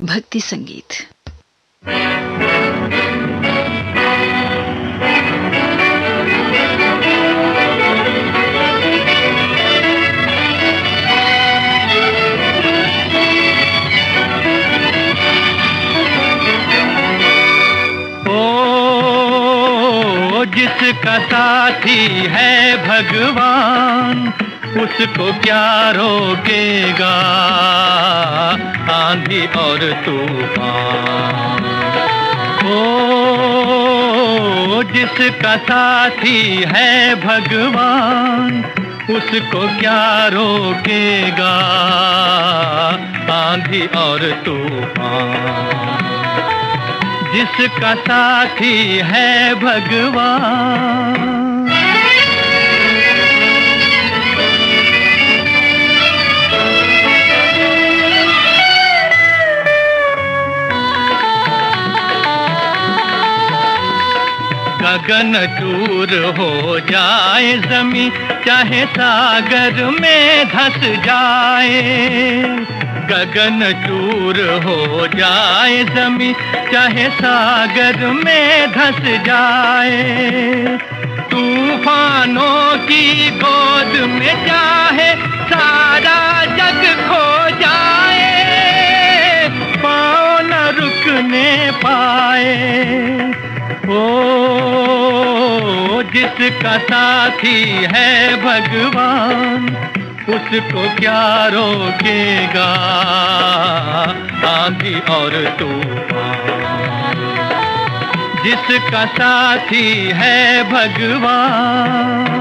भक्ति संगीत। जिसका साथी है भगवान, उसको क्या रोकेगा आंधी और तूफान। ओ जिसका साथी है भगवान, उसको क्या रोकेगा आंधी और तूफान। जिसका साथी है भगवान। गगन चूर हो जाए ज़मीं, चाहे सागर में धंस जाए। गगन चूर हो जाए ज़मीं, चाहे सागर में धंस जाए। तूफानों की गोद में चाहे सारा जग खो जाए, पाँव न रुकने पाए। ओ जिसका साथी है भगवान, उसको क्या रोकेगा आंधी और तूफान। जिसका साथी है भगवान।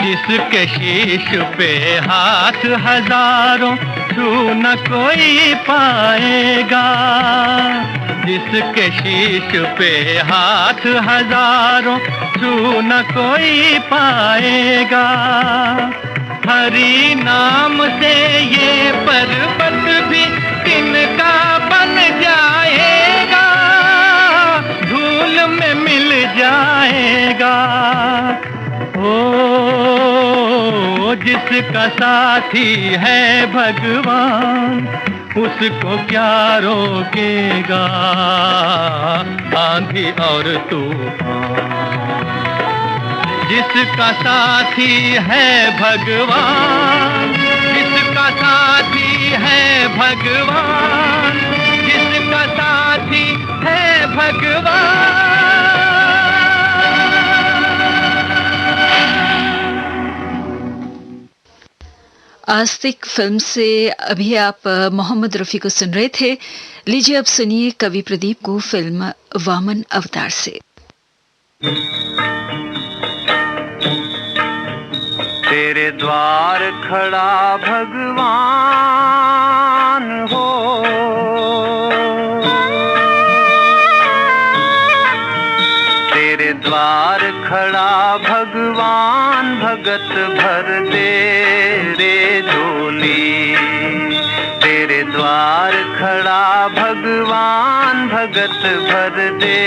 जिसके शीश पे हाथ हजारों, छू न कोई पाएगा। जिसके शीश पे हाथ हजारों, छू न कोई पाएगा। हरि नाम से ये पर्वत भी तिनका बन जाएगा, धूल में मिल जाएगा। ओ जिसका साथी है भगवान, उसको क्या रोकेगा आंधी और तूफान। जिसका साथी है भगवान, जिसका साथी है भगवान, जिसका साथी है भगवान। आस्तिक फिल्म से अभी आप मोहम्मद रफी को सुन रहे थे। लीजिए अब सुनिए कवि प्रदीप को फिल्म वामन अवतार से। तेरे द्वार खड़ा भगवान हो, तेरे द्वार खड़ा भगवान, भगत भर दे रे झोली। तेरे द्वार खड़ा भगवान, भगत भर दे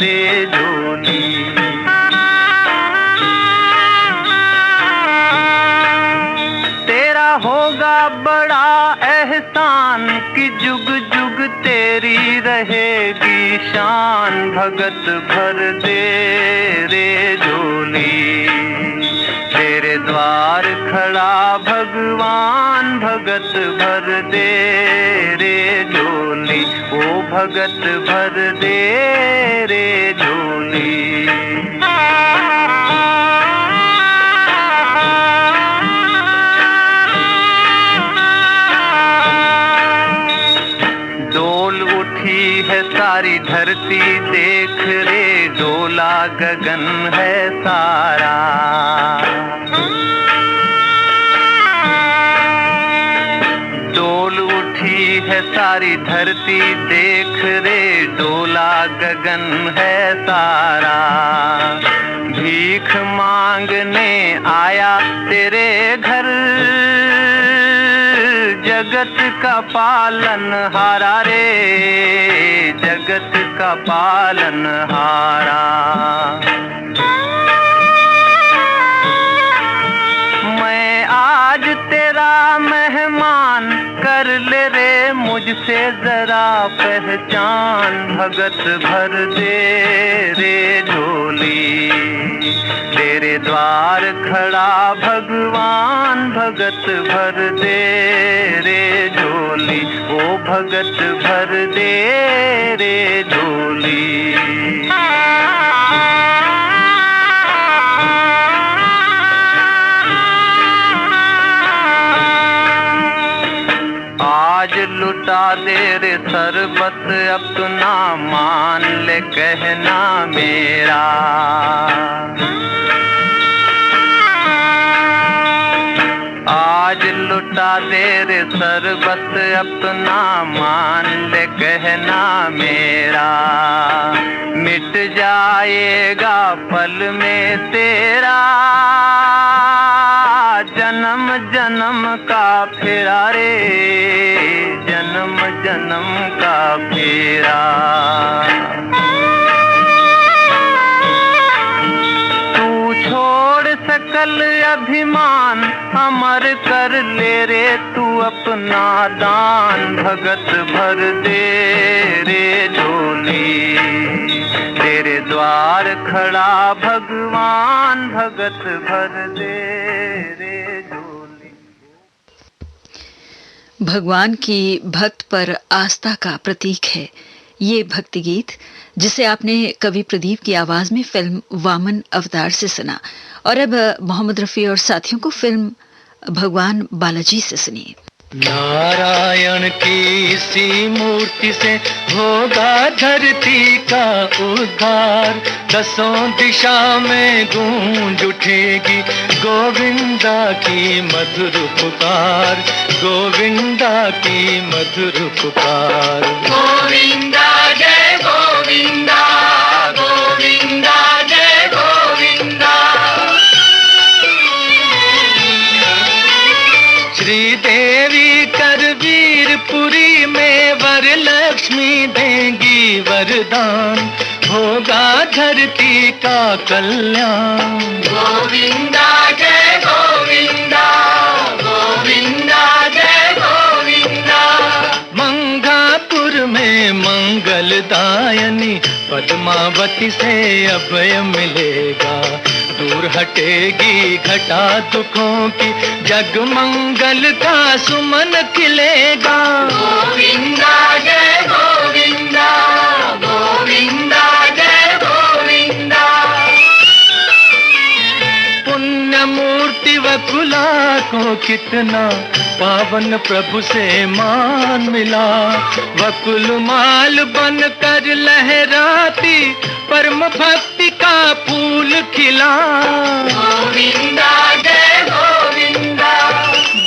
रे झोली। तेरा होगा बड़ा एहसान कि जुग जुग तेरी रहेगी शान, भगत भर दे रे झोली। तेरे द्वार खड़ा भगवान, भगत भर दे रे झोली। ओ भगत भर दे रे झोली। डोल उठी है सारी धरती, देख रे डोला गगन है सारा। डोल उठी है सारी धरती, देख रे डोला गगन है सारा। भीख मांगने आया तेरे घर, जगत जगत का पालनहारा रे, जगत का पालनहारा। मैं आज तेरा मेहमान, कर ले रे मुझसे जरा पहचान। भगत भर दे रे झोली, तेरे द्वार खड़ा भगवान। भगत भर दे रे झोली, ओ भगत भर दे रे झोली। आज लुटा दे रे सरबत अपना, मान ले कहना मेरा। आज लुटा दे रे सरबत अपना, मान ले कहना मेरा। मिट जाएगा पल में तेरा जन्म जन्म का फेरा रे, जन्म जन्म का फेरा। तू छोड़ सकल अभिमान, अमर कर ले रे तू अपना दान। भगत भर दे रे झोली, तेरे द्वार खड़ा भगवान। भगत भर दे रे झोली। भगवान की भक्त पर आस्था का प्रतीक है ये भक्ति गीत, जिसे आपने कवि प्रदीप की आवाज में फिल्म वामन अवतार से सुना। और अब मोहम्मद रफी और साथियों को फिल्म भगवान बालाजी से सुनिए। नारायण की इसी मूर्ति से होगा धरती का उद्धार। दसों दिशा में गूंज उठेगी गोविंदा की मधुर पुकार, गोविंदा की मधुर पुकार। गोविंदा जय गोविंदा, गोविंदा जय गोविंदा। श्रीदेवी करवीरपुरी में वर लक्ष्मी देंगी वरदान। होगा धरती का कल्याण। गोविंदा जय गोविंदा, गोविंदा जय गोविंदा। मंगापुर में मंगलदायनी पद्मावती से अभय मिलेगा। दूर हटेगी घटा दुखों की, जग मंगल का सुमन खिलेगा। गोविंदा जय गोविंदा, गोविंदा जय गोविंदा। पुण्य मूर्ति वकुला को कितना पावन प्रभु से मान मिला। वकुल माल बन कर लहराती परम भक्ति का फूल खिला। गोविंदा जय गोविंदा।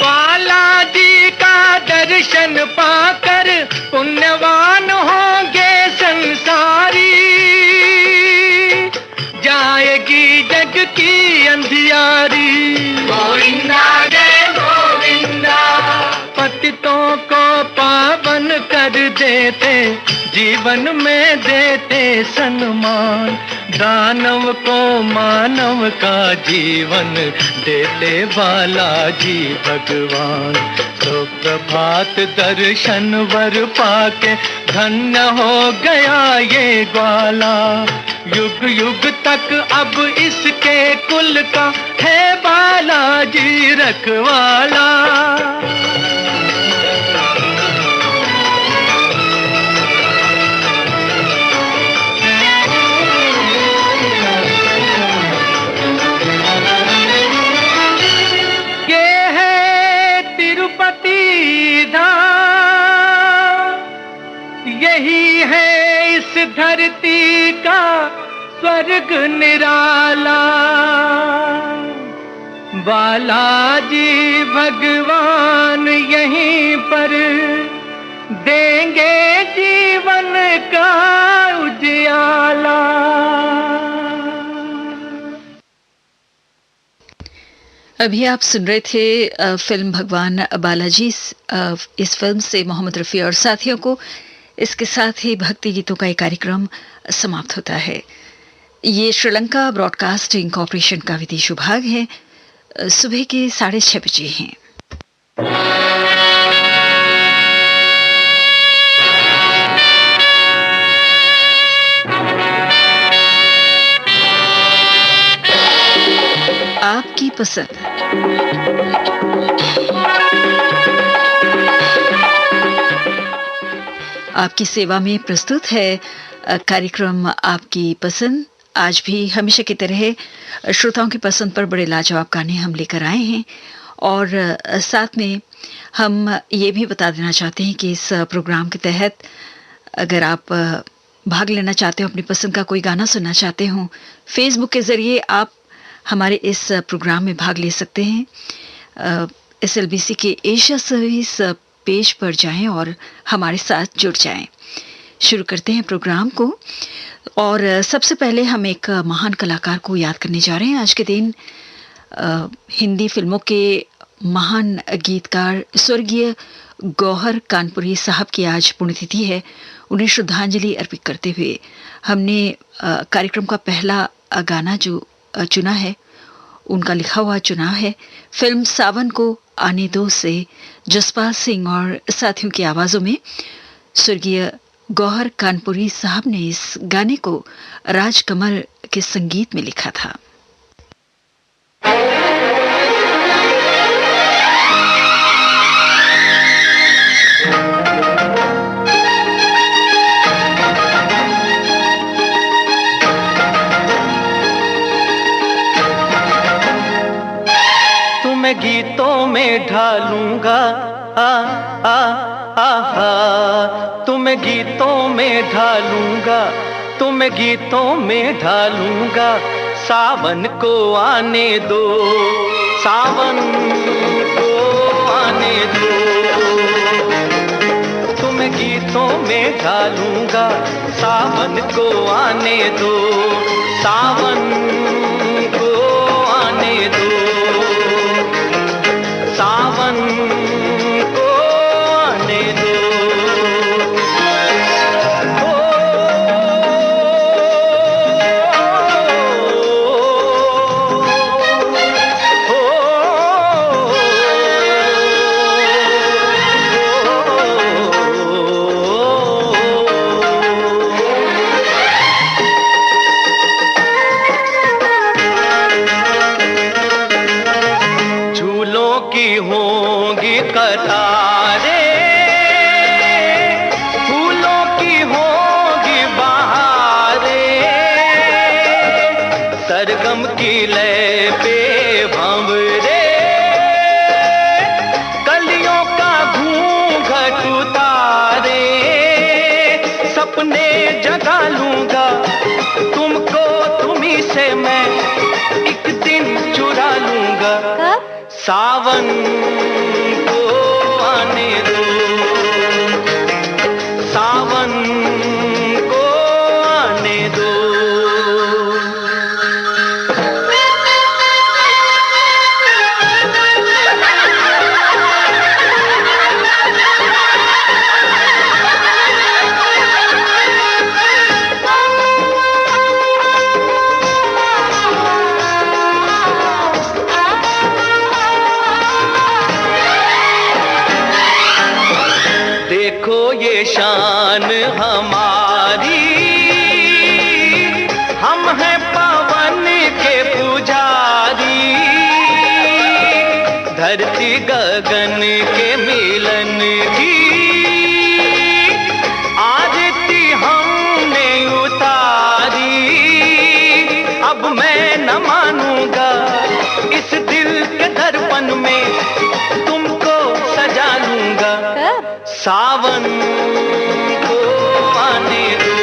बालाजी का दर्शन पाकर पुण्यवान होंगे संसारी। जाएगी जग की अंधियारी। गोविंदा जय गोविंदा। पतितों को पावन कर देते, जीवन में देते सम्मान। दानव को मानव का जीवन देते बालाजी भगवान। तो प्रभात दर्शन वर पाके धन्य हो गया ये ग्वाला। युग युग तक अब इसके कुल का है बालाजी रखवाला। यही है इस धरती का स्वर्ग निराला। बालाजी भगवान यहीं पर देंगे जीवन का उजियाला। अभी आप सुन रहे थे फिल्म भगवान बालाजी। इस फिल्म से मोहम्मद रफ़ी और साथियों को, इसके साथ ही भक्ति गीतों का एक कार्यक्रम समाप्त होता है। ये श्रीलंका ब्रॉडकास्टिंग कॉरपोरेशन का विदेश विभाग है। सुबह के 6:30 बजे हैं। आपकी पसंद। आपकी सेवा में प्रस्तुत है कार्यक्रम आपकी पसंद। आज भी हमेशा की तरह श्रोताओं की पसंद पर बड़े लाजवाब गाने हम लेकर आए हैं, और साथ में हम ये भी बता देना चाहते हैं कि इस प्रोग्राम के तहत अगर आप भाग लेना चाहते हो, अपनी पसंद का कोई गाना सुनना चाहते हो, फेसबुक के ज़रिए आप हमारे इस प्रोग्राम में भाग ले सकते हैं। SLBC के एशिया सर्विस पेज पर जाएं और हमारे साथ जुड़ जाएं। शुरू करते हैं प्रोग्राम को, और सबसे पहले हम एक महान कलाकार को याद करने जा रहे हैं। आज के दिन हिंदी फिल्मों के महान गीतकार स्वर्गीय गौहर कानपुरी साहब की आज पुण्यतिथि है। उन्हें श्रद्धांजलि अर्पित करते हुए हमने कार्यक्रम का पहला गाना जो चुना है, उनका लिखा हुआ चुनाव है फिल्म सावन को आने दो से जसपाल सिंह और साथियों की आवाज़ों में। स्वर्गीय गौहर कानपुरी साहब ने इस गाने को राजकमल के संगीत में लिखा था। तुम्हें गीतों में ढालूंगा, आ आ आहा, तुम्हें गीतों में ढालूंगा, तुम्हें गीतों में ढालूंगा। सावन को आने दो, सावन को आने दो, तुम्हें गीतों में ढालूंगा, सावन को आने दो, सावन को आने दो, सावन को आने दो। झूलों की होंगी कतारें, फूलों की होंगी बहारें, सरगम की लय पे भंवरे, कलियों का घूंघट उतारे, सपने जगा लूंगा तुमको, तुम्ही से मैं एक दिन चुरा लूंगा। सावन को आने दो, सावन को आने दो। देखो ये शान हमारी, हम हैं पवन के पुजारी, धरती गगन के मिलन की आरती हमने उतारी। अब मैं न मानूंगा इस दिल के दर्पण में, तुमको सजा लूंगा। सावन को आने दो,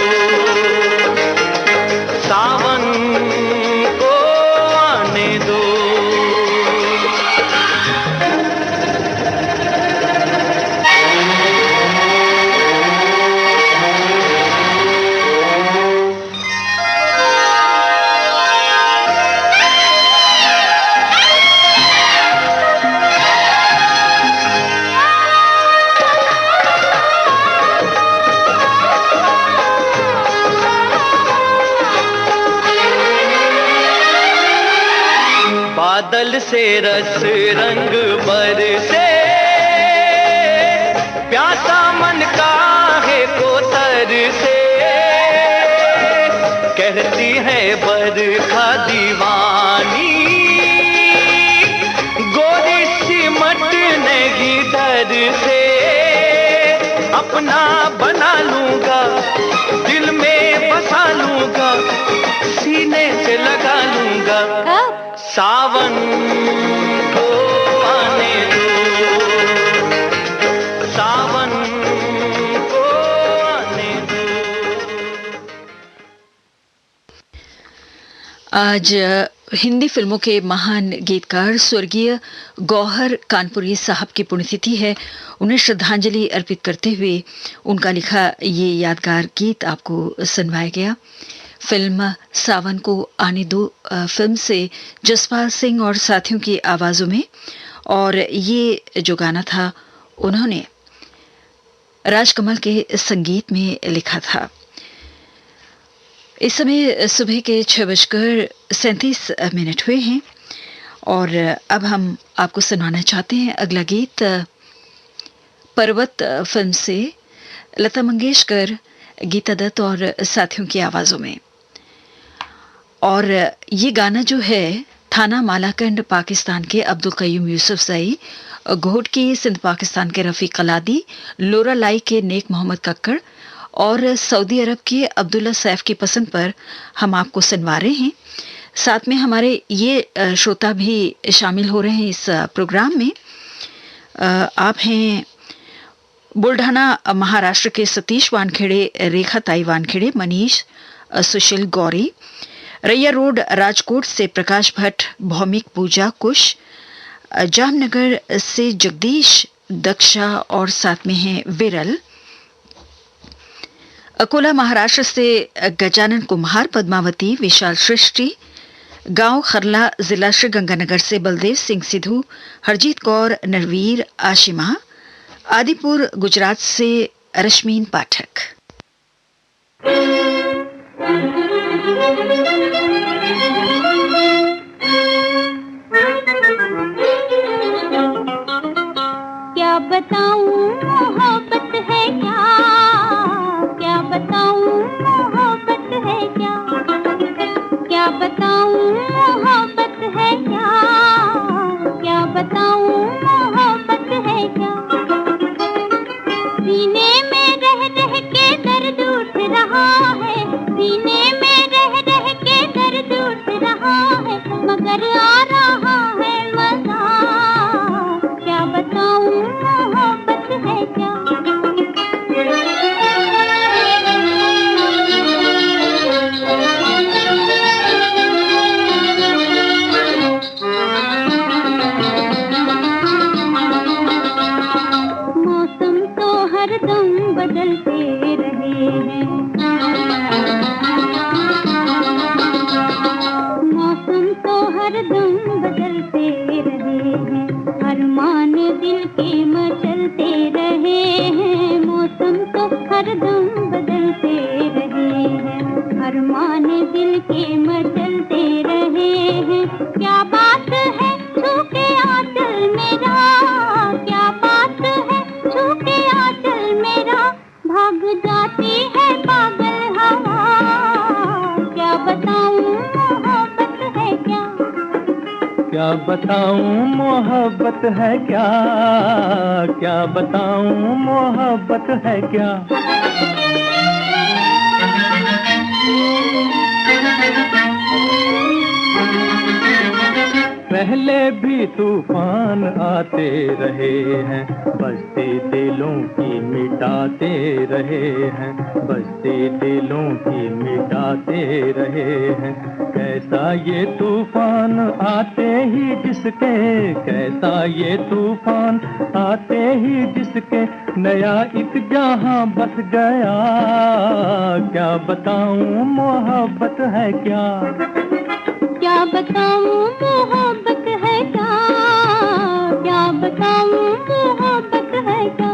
सावन को आने दो। बादल से रस रंग बरसे, प्यासा मन काहे को तरसे, कहती है बरखा दीवानी, गोरी सिमटने की दर से, अपना बना लूंगा, दिल में बसा लूंगा, सीने से लगा लूंगा, सावन को आने दो, सावन को आने दो। आज हिंदी फिल्मों के महान गीतकार स्वर्गीय गौहर कानपुरी साहब की पुण्यतिथि है। उन्हें श्रद्धांजलि अर्पित करते हुए उनका लिखा ये यादगार गीत आपको सुनवाया गया। फिल्म सावन को आने दो फिल्म से जसपाल सिंह और साथियों की आवाज़ों में, और ये जो गाना था उन्होंने राजकमल के संगीत में लिखा था। इस समय सुबह के 6:37 हुए हैं और अब हम आपको सुनाना चाहते हैं अगला गीत पर्वत फिल्म से लता मंगेशकर, गीता दत्त और साथियों की आवाज़ों में। और ये गाना जो है थाना मालाकंड पाकिस्तान के अब्दुल कयूम यूसुफजई, घोटकी सिंध पाकिस्तान के रफ़ीक कलादी, लोरा लाई के नेक मोहम्मद कक्कड़ और सऊदी अरब के अब्दुल्ला सैफ की पसंद पर हम आपको सुनवा रहे हैं। साथ में हमारे ये श्रोता भी शामिल हो रहे हैं इस प्रोग्राम में। आप हैं बुल्ढाना महाराष्ट्र के सतीश वानखेड़े, रेखा ताई वानखेड़े, मनीष, सुशील गौरी, रैया रोड राजकोट से प्रकाश भट्ट, भौमिक, पूजा, कुश, जामनगर से जगदीश, दक्षा और साथ में हैं विरल, अकोला महाराष्ट्र से गजानन कुम्हार, पद्मावती, विशाल सृष्टि, गांव खरला जिला श्रीगंगानगर से बलदेव सिंह सिद्धू, हरजीत कौर, नरवीर, आशिमा, आदिपुर गुजरात से रश्मीन पाठक। क्या बताऊं मोहब्बत है क्या, क्या बताऊं मोहब्बत है क्या, क्या बताऊं मोहब्बत है क्या, क्या बताऊं मोहब्बत है क्या, सीने में रह रह के दर्द उठ रहा है, सीने में रह रह के दर्द उठ रहा है, मगर आ रहा है मजा, क्या बताऊं मोहब्बत है क्या। मौसम तो हरदम बदलते रहे हैं, मौसम तो हरदम बदलते रहे हैं, अरमान दिल के मचलते रहे हैं, मौसम तो हरदम बदलते रहे हैं, अरमान दिल के मचलते रहे हैं, क्या बात है छूके आंचल मेरा, क्या बात है छूके आंचल मेरा, भाग जाती है पागल हवा, क्या बताऊं मोहब्बत है क्या, क्या बताऊं मोहब्बत है क्या, क्या बताऊं मोहब्बत है क्या। पहले भी तूफान आते रहे हैं, बसते दिलों की मिटाते रहे हैं, बसते दिलों की मिटाते रहे हैं, कैसा ये तूफान आते ही जिसके, कैसा ये तूफान आते ही जिसके, नया एक जहां बस गया, क्या बताऊं मोहब्बत है क्या, क्या बताऊं मोहब्बत है क्या, क्या बताऊं मोहब्बत है क्या।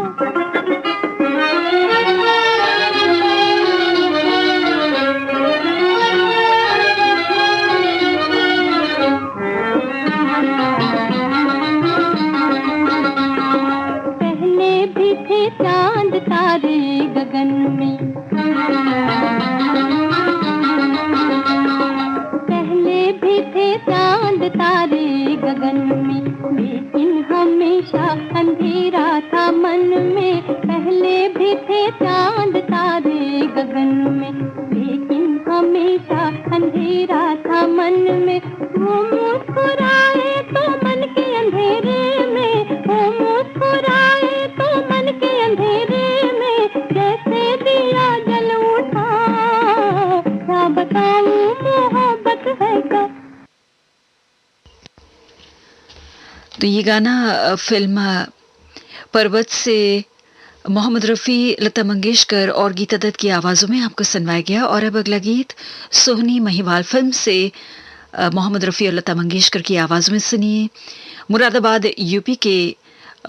गगन में, लेकिन हमेशा अंधेरा था मन में। पहले भी थे चांद तारे गगन में, लेकिन हमेशा अंधेरा था मन में। वो मुस्कुराए तो मन के अंधेरे में, वो मुस्कुराए तो मन के अंधेरे में, जैसे दिया जल उठा। क्या बताऊं मोहब्बत है क्या। तो ये गाना फिल्म पर्वत से मोहम्मद रफ़ी, लता मंगेशकर और गीता दत्त की आवाज़ों में आपको सुनवाया गया। और अब अगला गीत सोहनी महिवाल फिल्म से मोहम्मद रफ़ी और लता मंगेशकर की आवाज़ में सुनिए। मुरादाबाद यूपी के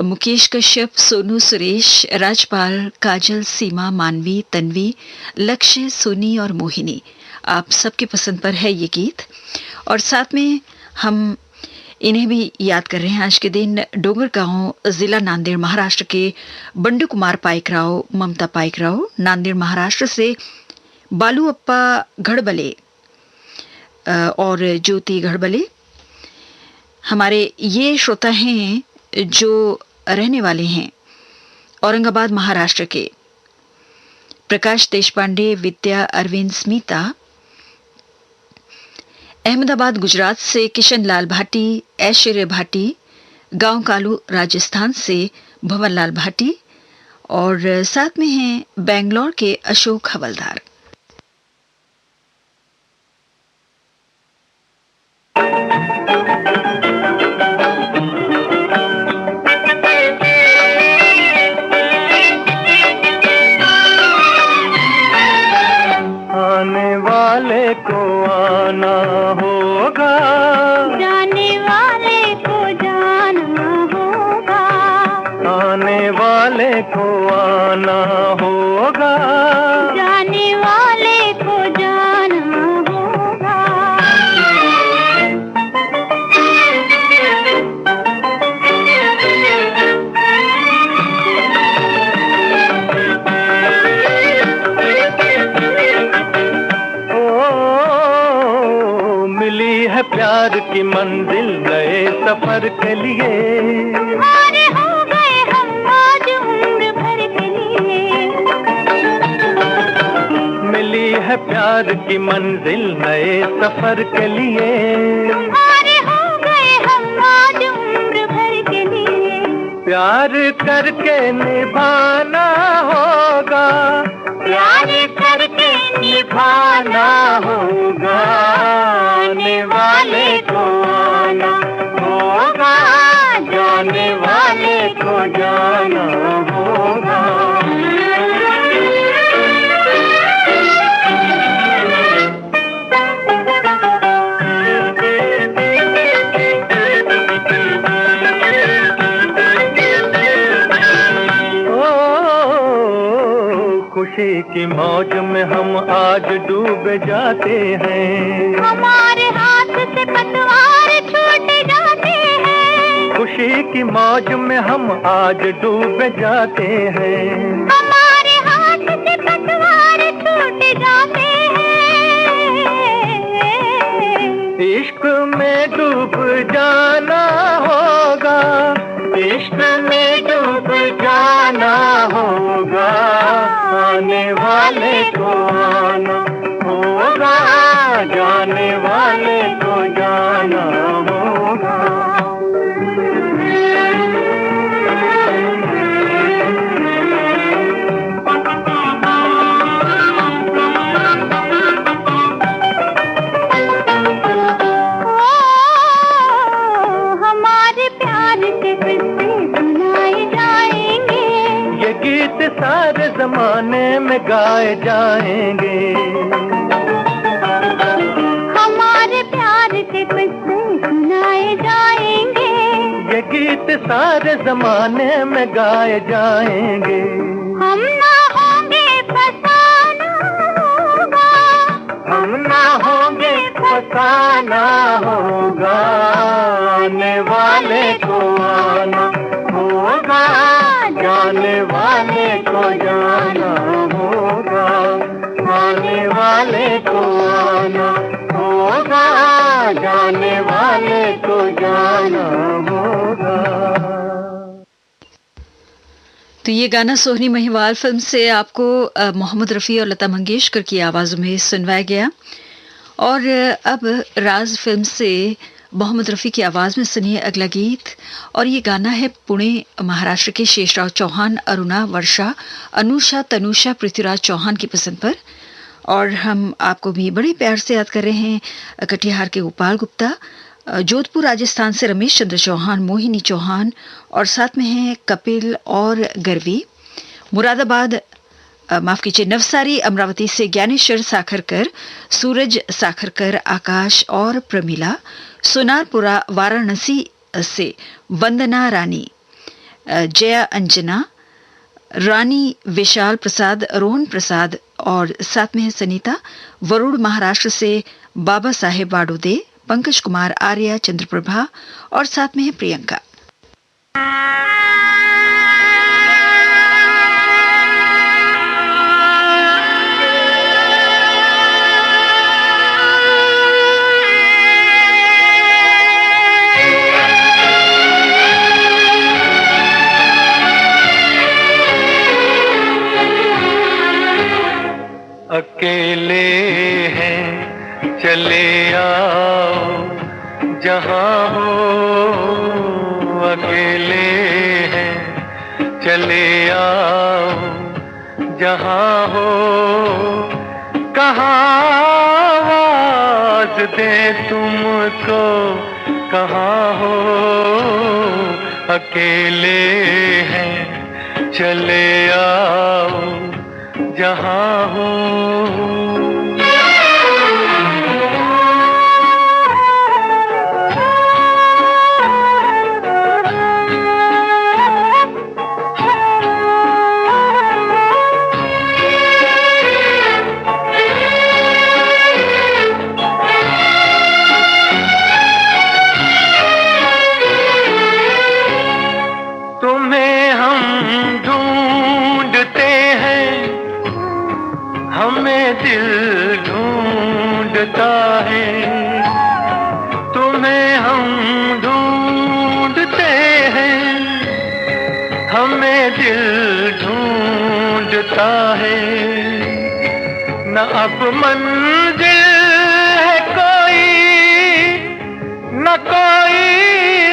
मुकेश कश्यप, सोनू, सुरेश, राजपाल, काजल, सीमा, मानवी, तन्वी, लक्ष्य, सोनी और मोहिनी, आप सबके पसंद पर है ये गीत। और साथ में हम इन्हें भी याद कर रहे हैं। आज के दिन डोंगरगांव, जिला नांदेड़, महाराष्ट्र के बंडू कुमार पाइकराव, ममता पाइकराव, नांदेड़ महाराष्ट्र से बालू अप्पा घड़बले और ज्योति घड़बले, हमारे ये श्रोता हैं जो रहने वाले हैं औरंगाबाद महाराष्ट्र के। प्रकाश देशपांडे, विद्या, अरविंद, स्मिता। अहमदाबाद गुजरात से किशन लाल भाटी, ऐश्वर्य भाटी। गांव कालू राजस्थान से भवन लाल भाटी। और साथ में हैं बेंगलोर के अशोक हवलदार। आने वाले को आना होगा, जाने वाले को जाना होगा, आने वाले को आना होगा, जाने वाले को जाना होगा। प्यार की मंजिल नए सफर के लिए, तुम्हारे हो गए हम आज उम्र भर के लिए। मिली है प्यार की मंजिल नए सफर के लिए, तुम्हारे हो गए हम आज उम्र भर के लिए। प्यार करके निभाना होगा, प्यार करके निभाना होगा, आने वाले को आना होगा, जाने वाले को जाना होगा। खुशी की मौज में हम आज डूब जाते हैं, हमारे हाथ से पतवार छूट जाते हैं। खुशी की मौज में हम आज डूब जाते हैं, हमारे हाथ से पतवार छूट जाते हैं। इश्क में डूब जाना होगा, इश्क में डूब जाना होगा, आने वाले को आना होगा, जाने वाले को जाना होगा। हमारे प्यार के किस्से सुनाए जाएंगे, ये गीत सारे जमाने में गाए जाएंगे, हमारे प्यार के किस्से सुनाए जाएंगे। ये गीत सारे जमाने में गाए जाएंगे। हम ना होंगे फसाना होगा, हम ना होंगे फसाना होगा, आने वाले को आना होगा, जाने वाले को जाना होगा, आने वाले को आना होगा, जाने वाले वाले को जाना होगा। तो ये गाना सोहनी महिवाल फिल्म से आपको मोहम्मद रफ़ी और लता मंगेशकर की आवाज़ों में सुनवाया गया। और अब राज फिल्म से मोहम्मद रफ़ी की आवाज़ में सुनिए अगला गीत। और ये गाना है पुणे महाराष्ट्र के शेषराव चौहान, अरुणा, वर्षा, अनुषा, तनुषा, पृथ्वीराज चौहान की पसंद पर। और हम आपको भी बड़े प्यार से याद कर रहे हैं कटिहार के गोपाल गुप्ता, जोधपुर राजस्थान से रमेश चंद्र चौहान, मोहिनी चौहान, और साथ में हैं कपिल और गर्वी। मुरादाबाद माफ कीजिए नवसारी अमरावती से ज्ञानेश्वर साखरकर, सूरज साखरकर, आकाश और प्रमिला। सोनारपुरा वाराणसी से वंदना रानी, जया अंजना, रानी विशाल प्रसाद, रोहन प्रसाद, और साथ में है सनीता। वरुण महाराष्ट्र से बाबा साहेब बाडोदे, पंकज कुमार, आर्या, चंद्रप्रभा, और साथ में है प्रियंका। अकेले हैं चले आओ जहाँ हो, अकेले हैं चले आओ जहाँ हो, कहाँ आवाज दे तुमको, कहाँ हो, अकेले हैं चले आओ जहाँ हो। तुम्हें हम ढूंढते हैं, हमें दिल ढूंढता है, तुम्हें हम ढूंढते हैं, हमें दिल ढूंढता है, न अब मंजिल है कोई, न कोई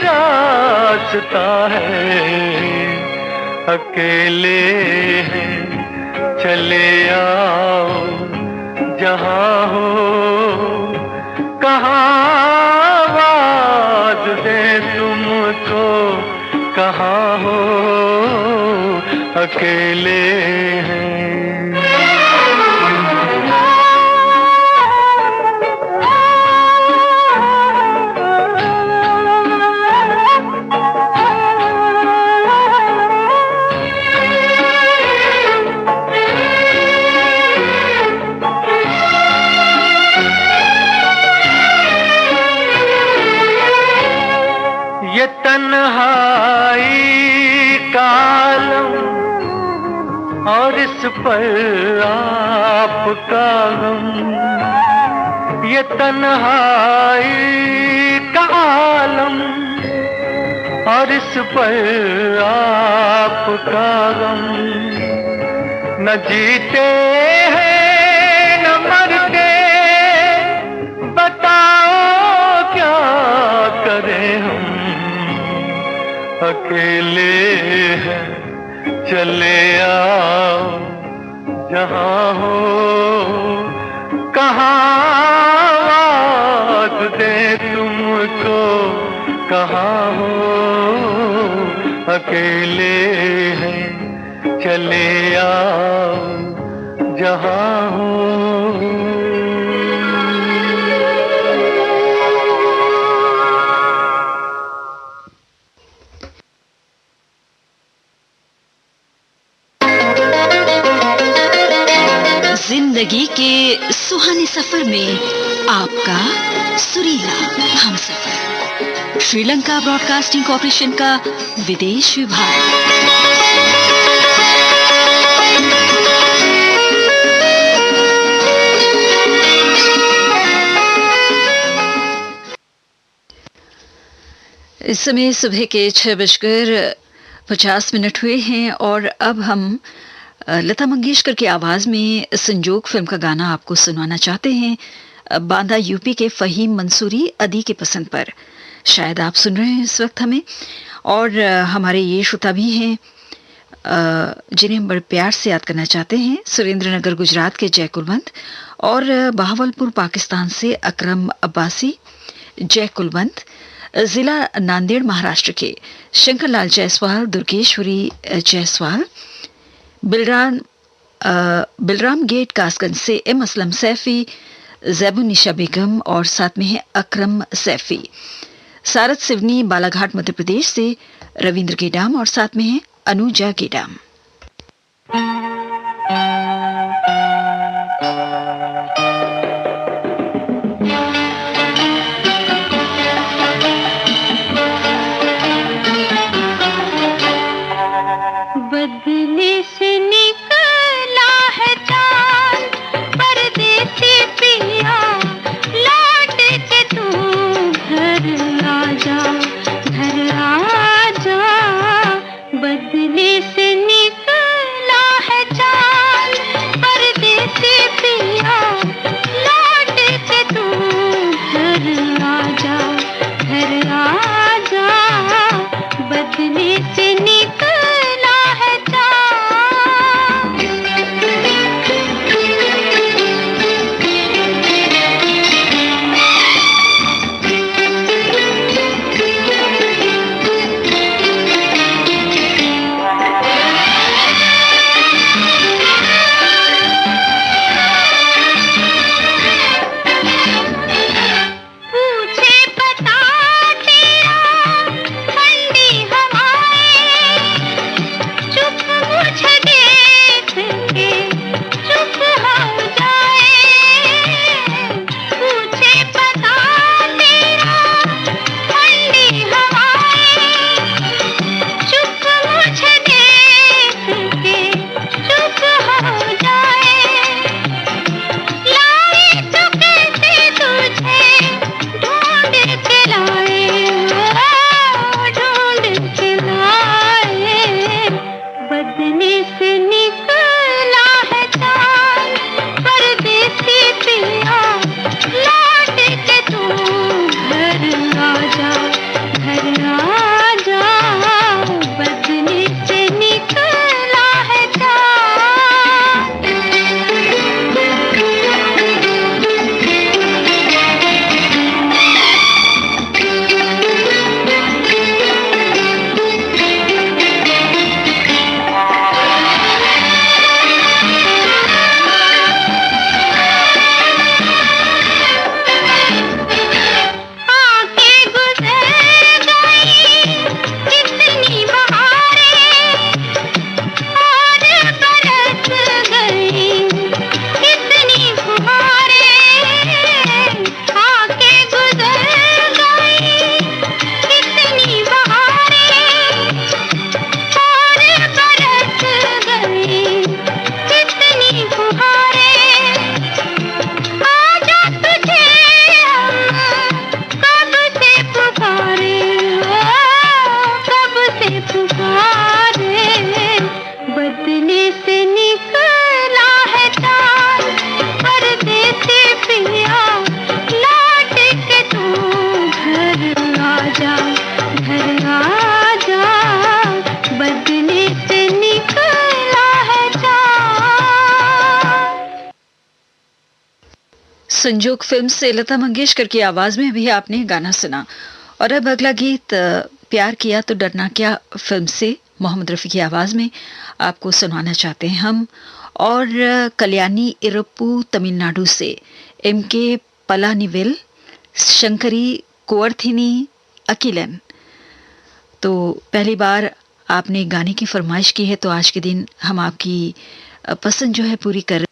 रास्ता है, अकेले हैं चले आओ जहाँ हो, कहाँ आवाज दे तुमको, कहाँ हो, अकेले हैं। ये तन्हाई का आलम और इस पर आपका गम, ये तन्हाई का आलम और इस पर आपका गम, न जीते हैं न मरते, बताओ क्या करें हम, अकेले हैं चले आओ जहाँ हो, कहाँ आवाज दे तुमको, कहाँ हो, अकेले हैं चले आओ जहाँ हो। जिंदगी के सुहाने सफर में आपका सुरीला हमसफर, श्रीलंका ब्रॉडकास्टिंग कॉर्पोरेशन का विदेश विभाग। इस समय सुबह के 6:50 हुए हैं और अब हम लता मंगेशकर की आवाज में संजोग फिल्म का गाना आपको सुनाना चाहते हैं। बांदा यूपी के फहीम मंसूरी अदी के पसंद पर। शायद आप सुन रहे हैं इस वक्त हमें, और हमारे ये श्रोता भी हैं जिन्हें हम बड़े प्यार से याद करना चाहते हैं। सुरेंद्र नगर गुजरात के जय कुलवंत और बहावलपुर पाकिस्तान से अकरम अब्बासी, जय कुलवंत, जिला नांदेड़ महाराष्ट्र के शंकरलाल जायसवाल, दुर्गेश्वरी जायसवाल, बिलराम गेट कासगंज से एम असलम सैफी, जैबुनिशा बेगम और साथ में है अकरम सैफी। सारद सिवनी बालाघाट मध्य प्रदेश से रविंद्र गेडाम और साथ में है अनुजा गेडाम। बदले से निकला है चांद, परदेसी पिया लौट के तू घर आजा, घर आजा। बदले से निकला है चांद, परदेसी पिया लौट के तू घर आजा, घर आजा। बदले से निकला है संजोग फिल्म से लता मंगेशकर की आवाज में भी आपने गाना सुना। और अब अगला गीत प्यार किया तो डरना क्या फिल्म से मोहम्मद रफी की आवाज में आपको सुनाना चाहते हैं हम। और कल्याणी इरप्पू तमिलनाडु से एम के पलानिवेल, शंकरी कुवर्थिनी अकिलन। तो पहली बार आपने गाने की फरमाइश की है, तो आज के दिन हम आपकी पसंद जो है पूरी कर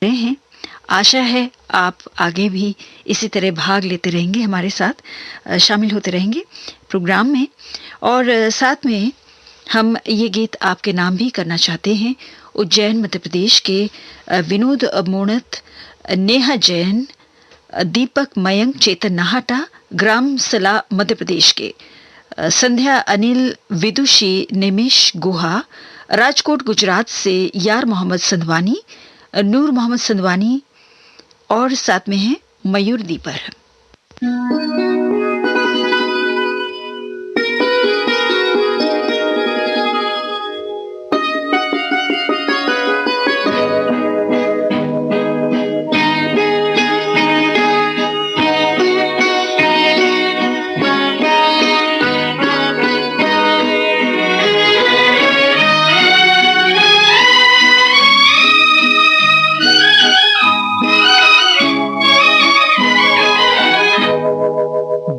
रहे हैं। आशा है आप आगे भी इसी तरह भाग लेते रहेंगे, हमारे साथ शामिल होते रहेंगे प्रोग्राम में। और साथ में हम ये गीत आपके नाम भी करना चाहते हैं। उज्जैन मध्य प्रदेश के विनोद मोणत नेहा जैन, दीपक मयंक, चेतन नाहटा ग्राम सला मध्य प्रदेश के, संध्या अनिल, विदुषी निमिष गुहा राजकोट गुजरात से, यार मोहम्मद संधवानी, नूर मोहम्मद संधवानी और साथ में है मयूर दीपर।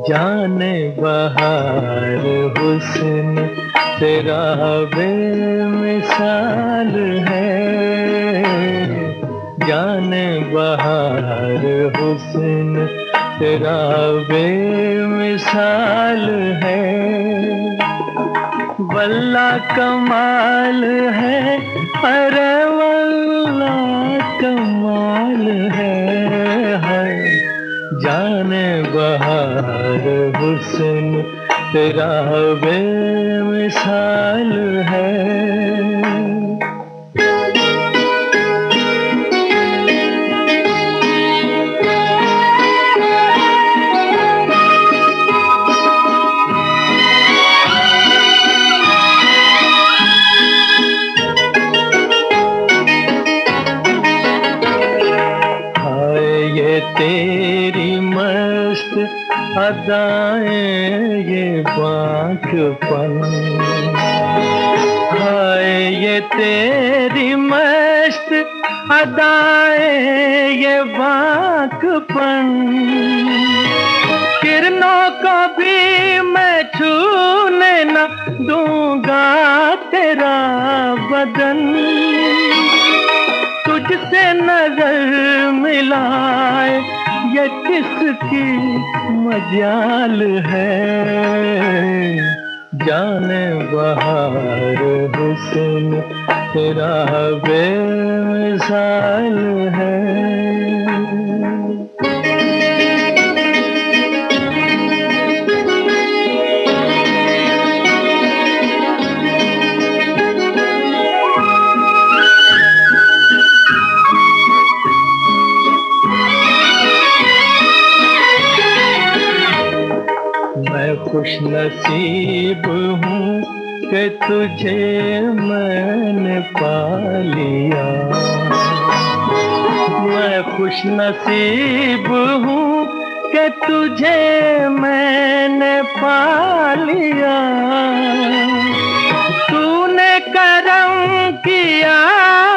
जाने बहार हुस्न तेरा बेमिसाल है, जाने बहार हुस्न तेरा बेमिसाल है, वल्ला कमाल है, अरे वल्ला कमाल है, जाने बहार हुस्न तेरा बेमिसाल है। तेरी मस्त अदाएं ये बांझपन, हाय ये तेरी मस्त अदाएं ये बांझपन, किरणों को भी मैं छूने न दूंगा तेरा बदन, तुझसे नजर मिलाए ये किसकी मजाल है, जाने बहार हुस्न तेरा बेमिसाल है। खुश नसीब हूँ कि तुझे मैंने पा लिया, मैं खुश नसीब हूँ कि तुझे मैंने पा लिया, तूने करम किया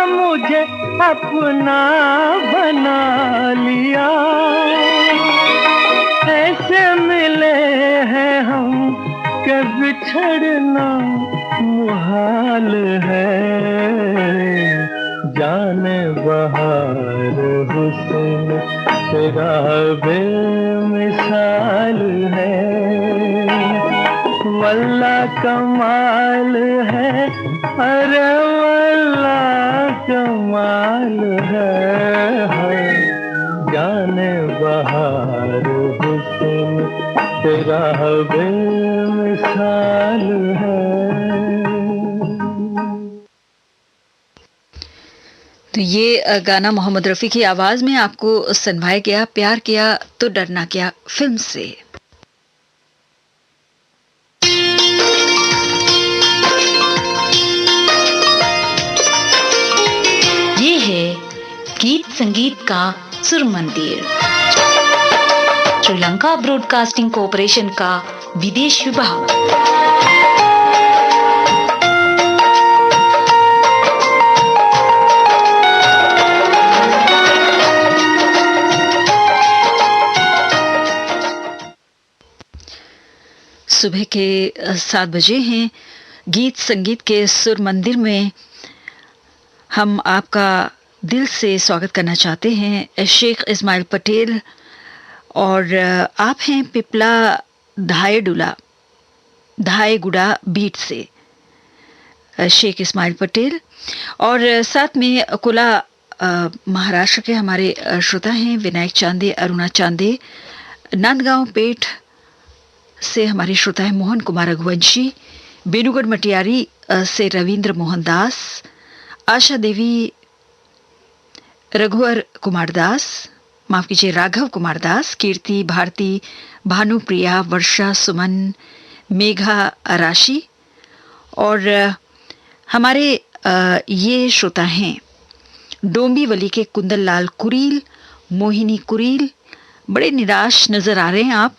मुझे अपना बना लिया, ऐसे मिले हैं हम कि बिछड़ना मुहाल है, जाने बहार हुस्न तेरा बेमिसाल है, वल्ला कमाल है, अरे वल्ला कमाल है, जाने बहार हुस्न तेरा बेमिसाल है। तो ये गाना मोहम्मद रफ़ी की आवाज में आपको सुनवाया गया प्यार किया तो डरना क्या फिल्म से। ये है गीत संगीत का सुर मंदिर, श्रीलंका ब्रॉडकास्टिंग कॉरपोरेशन का विदेश विभाग। सुबह के 7 बजे हैं। गीत संगीत के सुर मंदिर में हम आपका दिल से स्वागत करना चाहते हैं। शेख इस्माइल पटेल और आप हैं पिपला धायगुड़ा बीट से शेख इस्माइल पटेल, और साथ में कुला महाराष्ट्र के हमारे श्रोता हैं विनायक चांदे, अरुणा चांदे। नांदगांव पेठ से हमारे श्रोता हैं मोहन कुमार रघुवंशी। बेनुगढ़ मटियारी से रविंद्र मोहन दास, आशा देवी, रघुवर कुमार दास, माफ कीजिए राघव कुमार दास, कीर्ति, भारती, भानुप्रिया, वर्षा, सुमन, मेघा, राशि। और हमारे ये श्रोता हैं डोंबिवली के कुंदन लाल कुरील, मोहिनी कुरील। बड़े निराश नजर आ रहे हैं आप।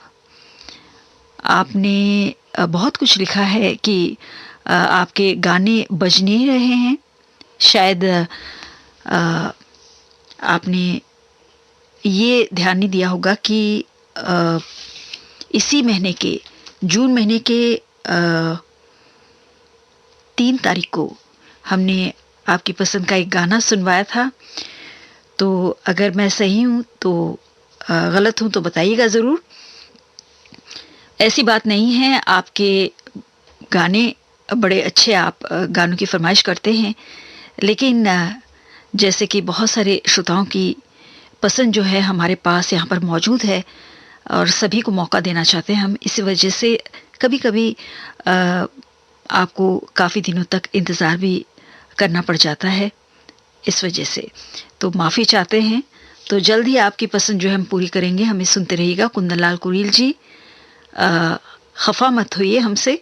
आपने बहुत कुछ लिखा है कि आपके गाने बज नहीं रहे हैं। शायद आपने ये ध्यान नहीं दिया होगा कि इसी महीने के जून महीने के 3 तारीख को हमने आपकी पसंद का एक गाना सुनवाया था। तो अगर मैं सही हूँ तो गलत हूँ तो बताइएगा ज़रूर। ऐसी बात नहीं है, आपके गाने बड़े अच्छे, आप गानों की फरमाइश करते हैं, लेकिन जैसे कि बहुत सारे श्रोताओं की पसंद जो है हमारे पास यहाँ पर मौजूद है और सभी को मौका देना चाहते हैं हम, इस वजह से कभी कभी आपको काफ़ी दिनों तक इंतज़ार भी करना पड़ जाता है। इस वजह से तो माफ़ी चाहते हैं। तो जल्द ही आपकी पसंद जो है हम पूरी करेंगे। हमें सुनते रहिएगा। कुंदन लाल कुरील जी, खफा मत होइए हमसे,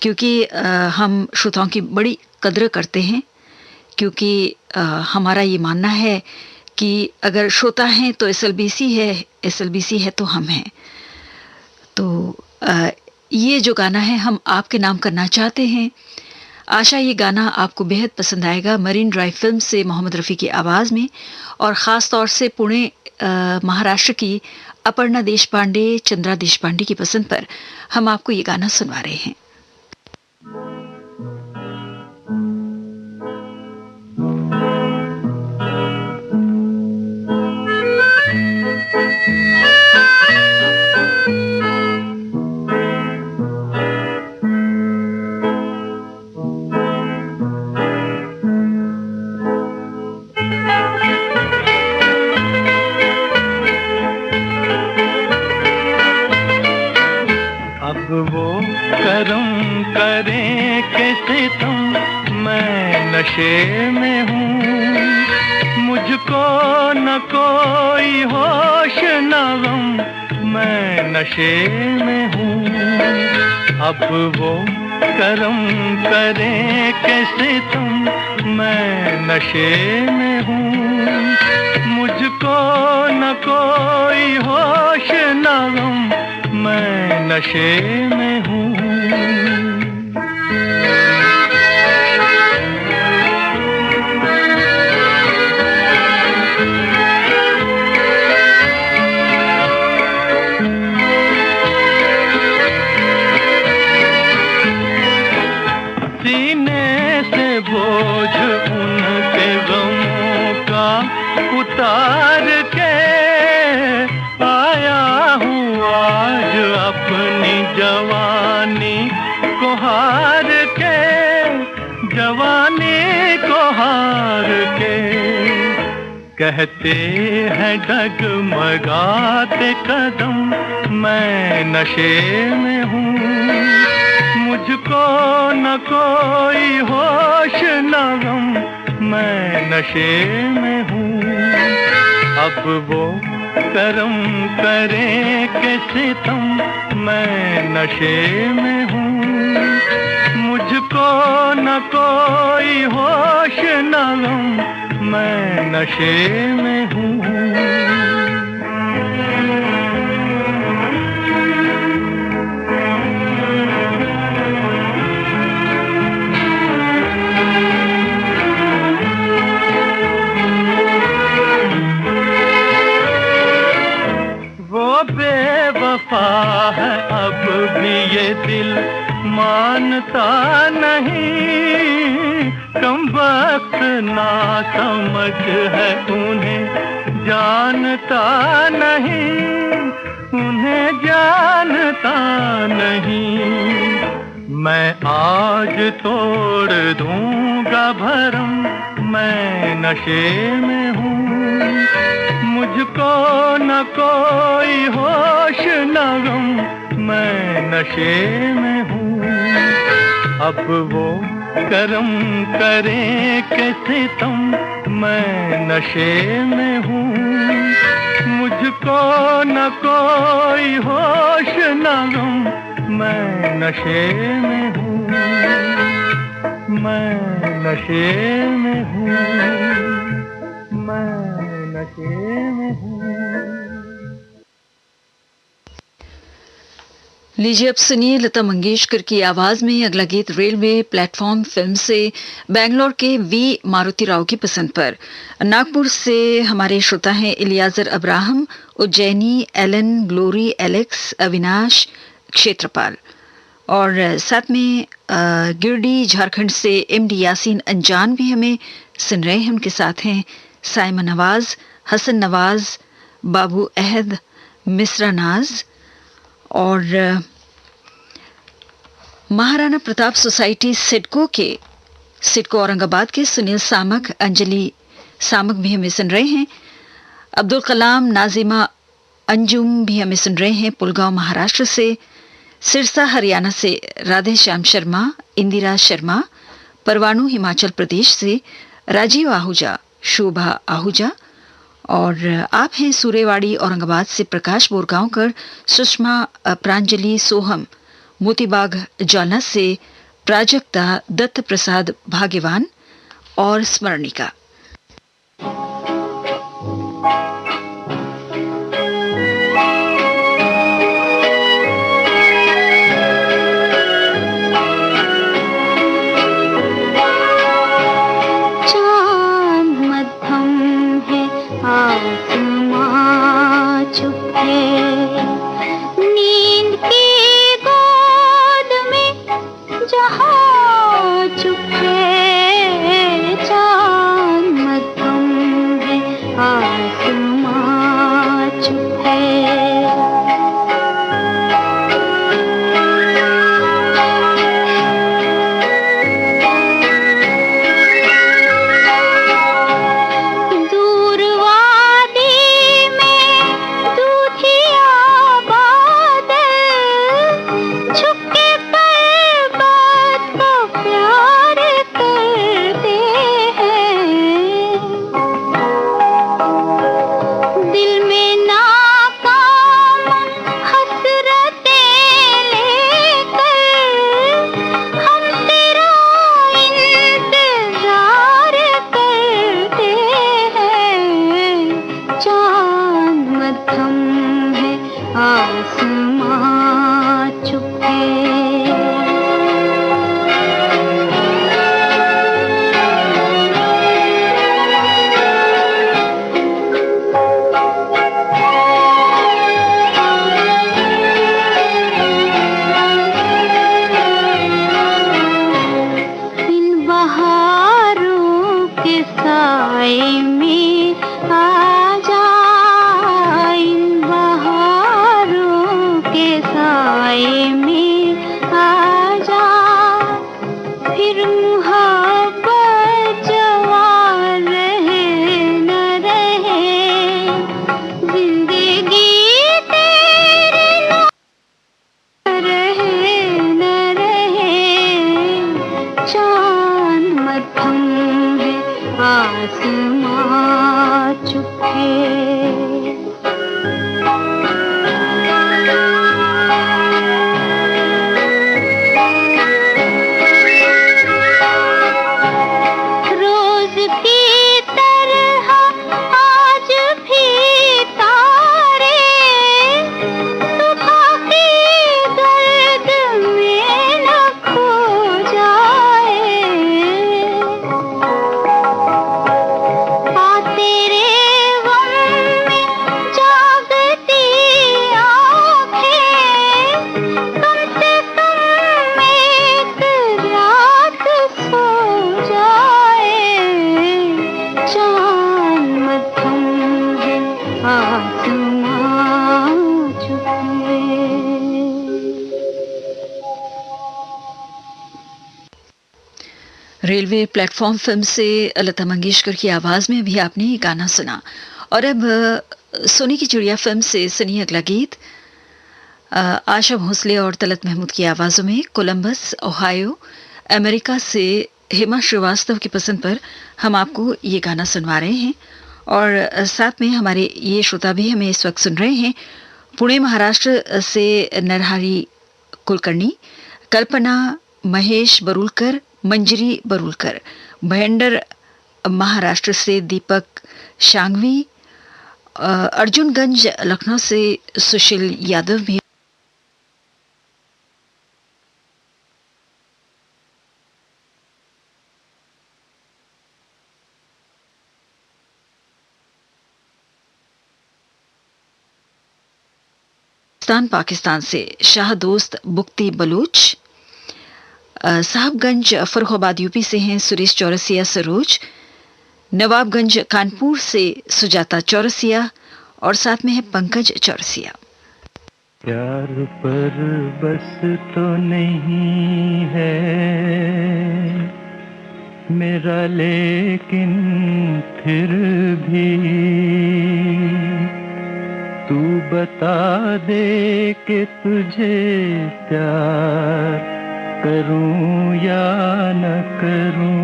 क्योंकि हम श्रोताओं की बड़ी कद्र करते हैं, क्योंकि हमारा ये मानना है कि अगर श्रोता हैं तो एसएलबीसी है, एसएलबीसी है तो हम हैं। तो ये जो गाना है हम आपके नाम करना चाहते हैं। आशा ये गाना आपको बेहद पसंद आएगा। मरीन ड्राइव फिल्म से मोहम्मद रफ़ी की आवाज़ में, और ख़ास तौर से पुणे महाराष्ट्र की अपर्णा देशपांडे, चंद्रा देशपांडे की पसंद पर हम आपको ये गाना सुनवा रहे हैं। नशे में हूँ, मुझको न कोई होश न गम, मैं नशे में हूँ। अब वो करम करे कैसे तुम, मैं नशे में हूँ। मुझको न कोई होश न गम, मैं नशे में हूँ। उतार के आया हूँ आज अपनी जवानी को हार के, जवानी को हार के। कहते हैं डगमगाते कदम, मैं नशे में हूँ। मुझको न कोई होश न गम, मैं नशे में हूँ। अब वो करम करे कैसे तुम, मैं नशे में हूँ। मुझको न कोई होश न गम, मैं नशे में हूँ। बेवफा है अब भी ये दिल मानता नहीं, कमबख्त ना समझ है उन्हें जानता नहीं, उन्हें जानता नहीं। मैं आज तोड़ दूंगा भरम, मैं नशे में हूँ, मुझको न कोई होश न गम, मैं नशे में हूँ। अब वो करम करें के सितम, मैं नशे में हूँ, मुझको न कोई होश न गम, मैं नशे में हूँ, मैं नशे में हूँ, मैं नशे में हूँ। लीजिए अब सुनिए लता मंगेशकर की आवाज में अगला गीत रेलवे प्लेटफॉर्म फिल्म से बेंगलोर के वी मारुति राव की पसंद पर। नागपुर से हमारे श्रोता हैं Eliezer Abraham, Ujjaini Alan, Glory, Alex, Avinash, Kshetrapal और साथ में गिरडी झारखंड से एमडी यासीन अंजान भी हमें सुन रहे हैं। उनके साथ हैं साइमन नवाज, हसन नवाज, बाबू अहद, मिसरा नाज और महाराणा प्रताप सोसाइटी सिडको औरंगाबाद के सुनील सामक, अंजलि सामक भी हमें सुन रहे हैं। अब्दुल कलाम, नाजिमा अंजुम भी हमें सुन रहे हैं पुलगांव महाराष्ट्र से। सिरसा हरियाणा से राधे श्याम शर्मा, इंदिरा शर्मा, परवाणु हिमाचल प्रदेश से राजीव आहूजा, शोभा आहूजा और आप हैं सूरेवाड़ी औरंगाबाद से प्रकाश बोरगांवकर, सुषमा प्रांजलि, सोहम मोतीबाग जालना से प्राजक्ता, दत्त प्रसाद भाग्यवान और स्मरणिका। रेलवे प्लेटफॉर्म फिल्म से लता मंगेशकर की आवाज में भी आपने ये गाना सुना। और अब सोने की चिड़िया फिल्म से सुनिए अगला गीत। आशा भोसले और तलत महमूद की आवाजों में कोलंबस ओहायो अमेरिका से हेमा श्रीवास्तव की पसंद पर हम आपको ये गाना सुनवा रहे हैं। और साथ में हमारे ये श्रोता भी हमें इस वक्त सुन रहे हैं पुणे महाराष्ट्र से नरहरी कुलकर्णी, कल्पना, महेश बरुलकर, मंजरी बरुलकर, भयंडर महाराष्ट्र से दीपक शांगवी, अर्जुनगंज लखनऊ से सुशील यादव भी। पाकिस्तान से शाह दोस्त बुक्ति बलूच, साहबगंज फर्रुखाबाद यूपी से हैं सुरेश चौरसिया सरोज, नवाबगंज कानपुर से सुजाता चौरसिया और साथ में है पंकज चौरसिया। प्यार पर बस तो नहीं है मेरा, लेकिन फिर भी तू बता दे कि तुझे प्यार करूं या न करूं।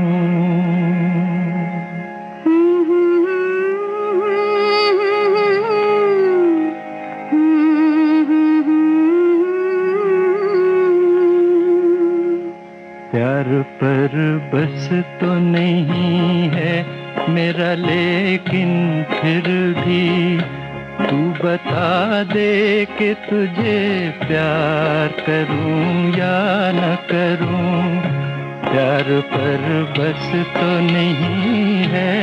प्यार पर बस तो नहीं है मेरा, लेकिन फिर भी तू बता दे कि तुझे प्यार करूं या न करूं। प्यार पर बस तो नहीं है।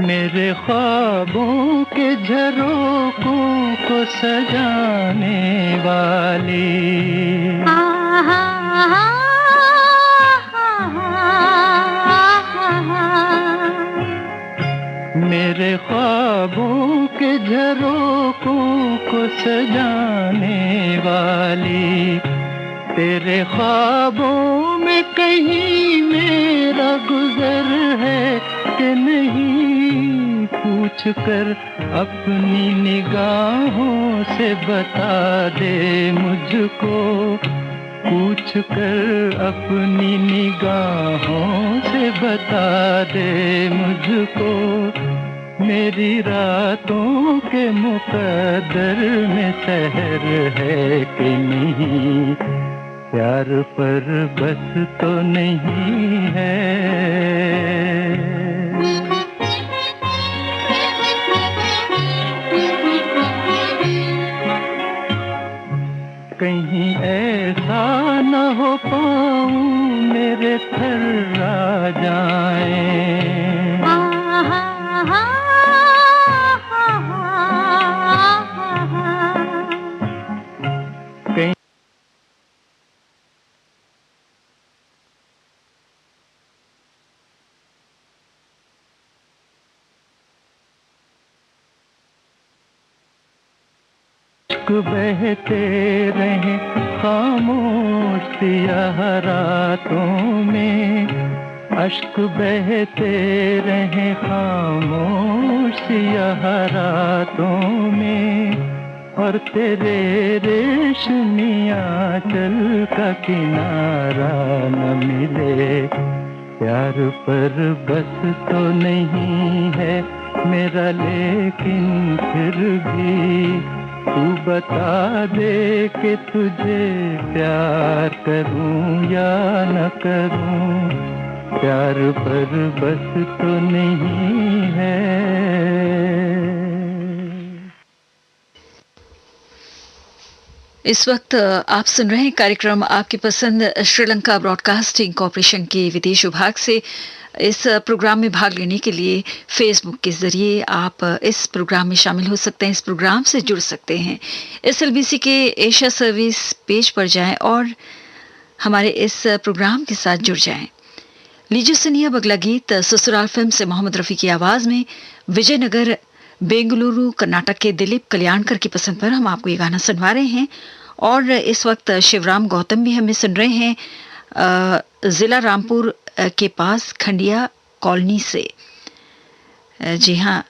मेरे ख्वाबों के झरोखों को सजाने वाली, मेरे ख्वाबों के झरोखों को सजाने वाली, तेरे ख्वाबों में कहीं मेरा गुजर है कि नहीं, पूछ कर अपनी निगाहों से बता दे मुझको, पूछ कर अपनी निगाहों से बता दे मुझको। मेरी रातों के मुकद्दर में सहर है कि नहीं, प्यार पर बस तो नहीं है। कहीं ऐसा न हो पाऊं मेरे थर्रा जाए, बहते रहे खामोश सियाह रातों में, अश्क बहते रहे खामोश सियाह रातों में, और तेरे रेशमिया चल का किनारा न मिले। प्यार पर बस तो नहीं है मेरा, लेकिन फिर भी तू बता दे कि तुझे प्यार करूं या न करूं। प्यार पर बस तो नहीं है। इस वक्त आप सुन रहे हैं कार्यक्रम आपकी पसंद श्रीलंका ब्रॉडकास्टिंग कॉरपोरेशन के विदेश विभाग से। इस प्रोग्राम में भाग लेने के लिए फेसबुक के जरिए आप इस प्रोग्राम में शामिल हो सकते हैं, इस प्रोग्राम से जुड़ सकते हैं। SLBC के एशिया सर्विस पेज पर जाएं और हमारे इस प्रोग्राम के साथ जुड़ जाएं। लीजिए सुनिए अब अगला गीत ससुराल फिल्म से मोहम्मद रफ़ी की आवाज में विजयनगर बेंगलुरु कर्नाटक के दिलीप कल्याणकर की पसंद पर हम आपको ये गाना सुनवा रहे हैं। और इस वक्त शिवराम गौतम भी हमें सुन रहे हैं जिला रामपुर के पास खंडिया कॉलोनी से। जी हाँ,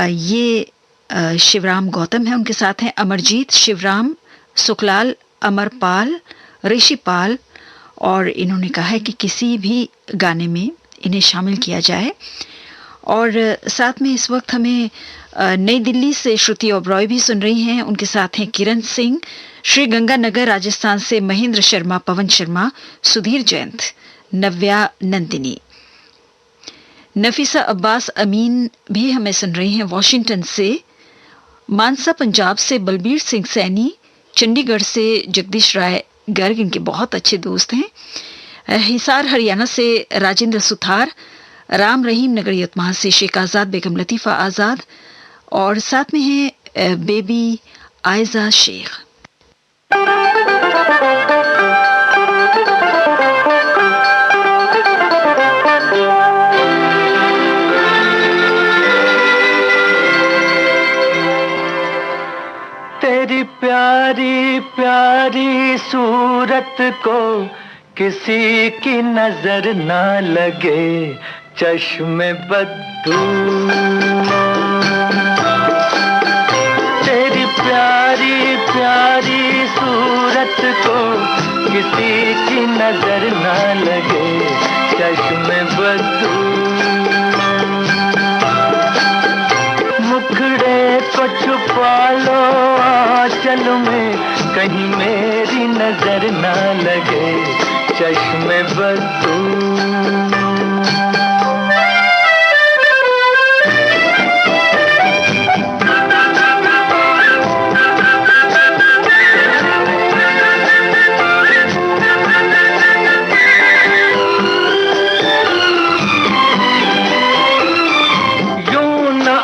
ये शिवराम गौतम है, उनके साथ हैं अमरजीत, शिवराम, सुखलाल, अमरपाल, ऋषिपाल, और इन्होंने कहा है कि किसी भी गाने में इन्हें शामिल किया जाए। और साथ में इस वक्त हमें नई दिल्ली से श्रुति ओबरॉय भी सुन रही हैं, उनके साथ हैं किरण सिंह, श्री गंगानगर राजस्थान से महेंद्र शर्मा, पवन शर्मा, सुधीर जयंत, नव्या नंदिनी। नफीसा अब्बास अमीन भी हमें सुन रही हैं वॉशिंगटन से। मानसा पंजाब से बलबीर सिंह सैनी, चंडीगढ़ से जगदीश राय गर्ग, इनके बहुत अच्छे दोस्त हैं। हिसार हरियाणा से राजेंद्र सुथार, राम रहीम नगर यतमाल से शेख आज़ाद, बेगम लतीफ़ा आज़ाद, और साथ में है बेबी आयजा शेख। तेरी प्यारी प्यारी सूरत को किसी की नजर ना लगे, चश्मे बद्दू। तेरी प्यारी प्यारी सूरत को किसी की नजर ना लगे, चश्मे बद्दू। मुखड़े को छुपा लो आंचल में, कहीं मेरी नजर ना लगे, चश्मे बद्दू।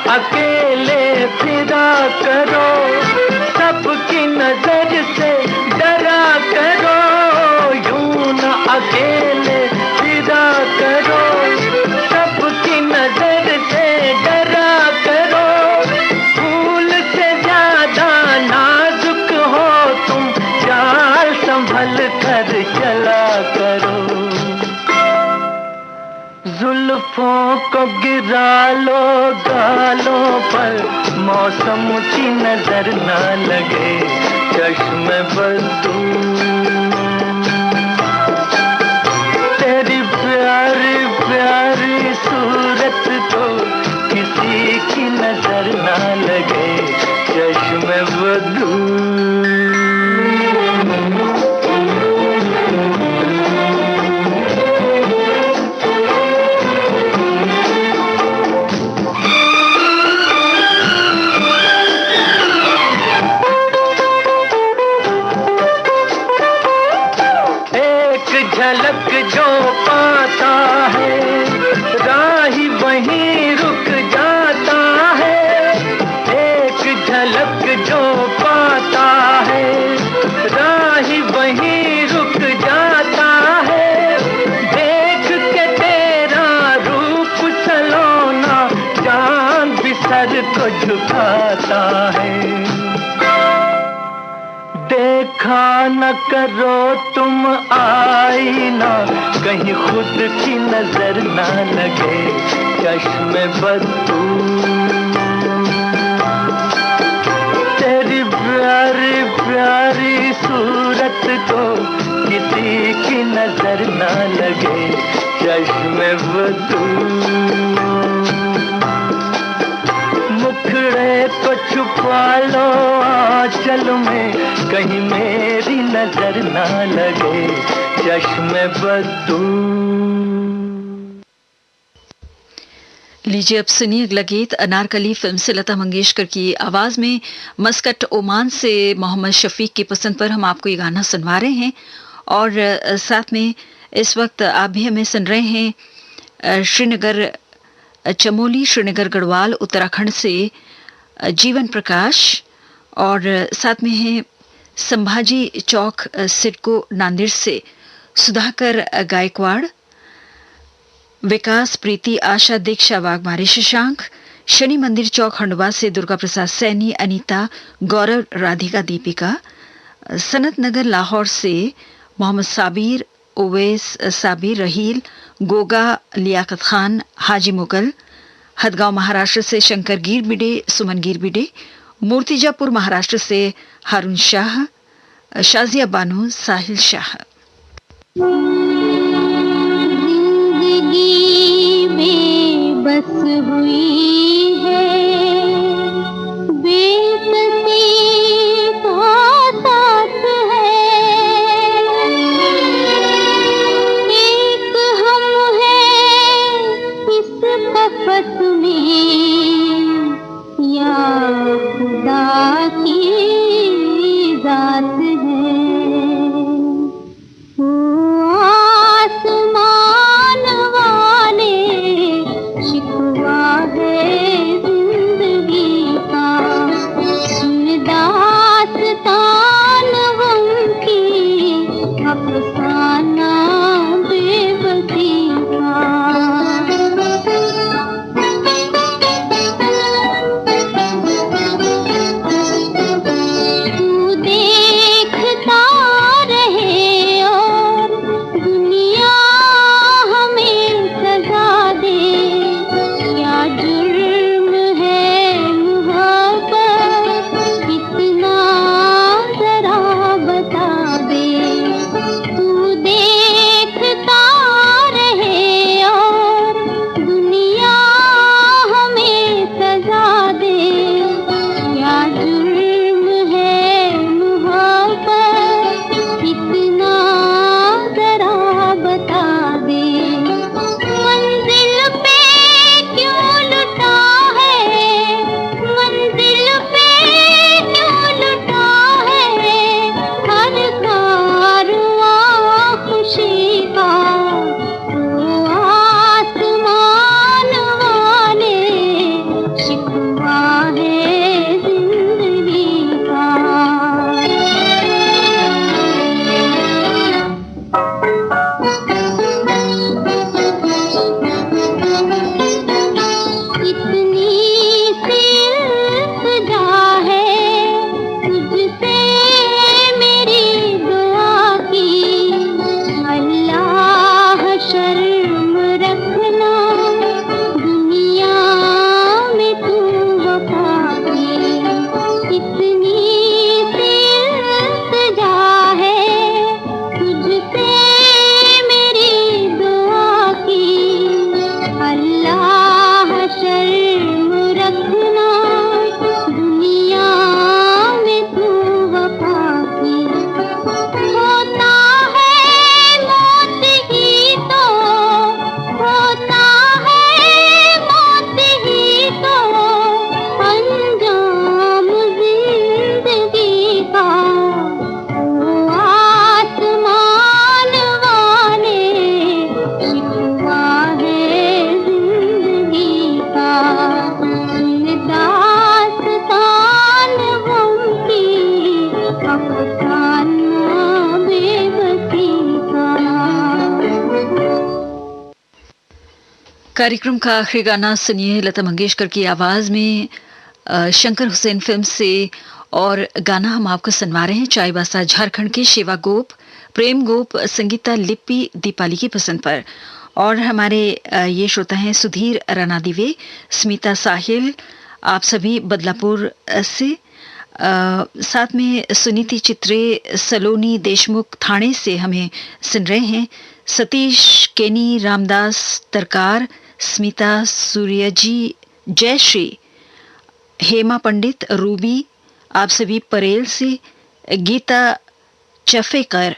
अकेले फिरा करो, सबकी नजर से डरा करो। यूं न अकेले फिरा करो, सबकी नजर से डरा करो। फूल से ज्यादा नाजुक हो तुम, चाल संभल कर चला करो। जुल्फों को गिरा लो गालों पर, मौसम की नजर ना लगे, चश्मे बद्दू। तेरी प्यारी प्यारी सूरत को किसी की नजर ना लगे, चश्मे बद्दू। झलक जो पाता है, राही वहीं रुक जाता है। एक झलक जो पाता है, राही वहीं रुक जाता है। देख के तेरा रूप सलोना, चांद भी सर को झुकाता है। देखा न करो तुम आईना, कहीं खुद की नजर ना लगे, चश्मे बद्दू। तेरी प्यारी प्यारी सूरत को किसी की नजर ना लगे, चश्मे बद्दू। मुखड़े को छुपा लो आंचल में, कहीं मेरी नजर ना लगे, चश्मे बद्दू। लीजिए अब सुनिए अगला गीत अनारकली फिल्म से लता मंगेशकर की आवाज में। मस्कट ओमान से मोहम्मद शफीक की पसंद पर हम आपको ये गाना सुनवा रहे हैं। और साथ में इस वक्त आप भी हमें सुन रहे हैं श्रीनगर चमोली, श्रीनगर गढ़वाल उत्तराखंड से जीवन प्रकाश, और साथ में है संभाजी चौक सिडको नांदेड़ से सुधाकर गायकवाड़, विकास, प्रीति, आशा, दीक्षा वाघमारी, शशांक, शनि मंदिर चौक खंडवा से दुर्गा प्रसाद सैनी, अनीता, गौरव, राधिका, दीपिका, सनत नगर लाहौर से मोहम्मद साबिर, ओवैस साबिर, रहील, गोगा, लियाकत खान, हाजी मुगल, हदगांव महाराष्ट्र से शंकर गिरबिडे, सुमन गिरबिडे, मूर्तिजापुर महाराष्ट्र से हारून शाह, शाजिया बानो, साहिल शाह। जिंदगी में बस हुई है बेकसी का साथ है, एक हम हैं इस कफस में या खुदा की जात है। आसमान वाले शिकवा है जिंदगी का, दास्तान गम की अफसाना बेबसी का। तू देखता रहे और दुनिया हमें सजा दे, क्या जुर्म है मोहब्बत इतना जरा बता दे। तू देखता रहे और दुनिया हमें सजा दे, क्या जुर्म है मोहब्बत इतना जरा बता दे। मंजिल पे क्यों लुटा है, मंजिल पे क्यों लुटा है हर कारवां खुशी का। वो आसमान वाले शिकवा है जिंदगी का। इतनी सी इल्तिजा है तुझसे मेरी दुआ की, अल्लाह शर्म रखना दुनिया में तू वफा की। इतनी सी इल्तिजा है तुझसे मेरी दुआ की, अल्लाह शर्म रखना दुनिया में तू वफा की। होता है मौत ही तो, होता है मौत ही तो अंजाम जिंदगी का। वो आसमान वाले शिकवा है जिंदगी का, दास्तान गम की अफसाना बेबसी का। कार्यक्रम का आखिरी गाना सुनिए लता मंगेशकर की आवाज में शंकर हुसैन फिल्म से, और गाना हम आपको सुनवा रहे हैं चाईबासा झारखंड के शिवा गोप, प्रेम गोप, संगीता लिप्पी, दीपाली की पसंद पर। और हमारे ये श्रोता हैं सुधीर राणा दिवे, स्मिता साहिल, आप सभी बदलापुर से, साथ में सुनीति चित्रे, सलोनी देशमुख थाने से हमें सुन रहे हैं, सतीश केनी, रामदास तरकार, स्मिता सूर्यजी, जयश्री, हेमा पंडित, रूबी, आप सभी परेल से, गीता चफेकर,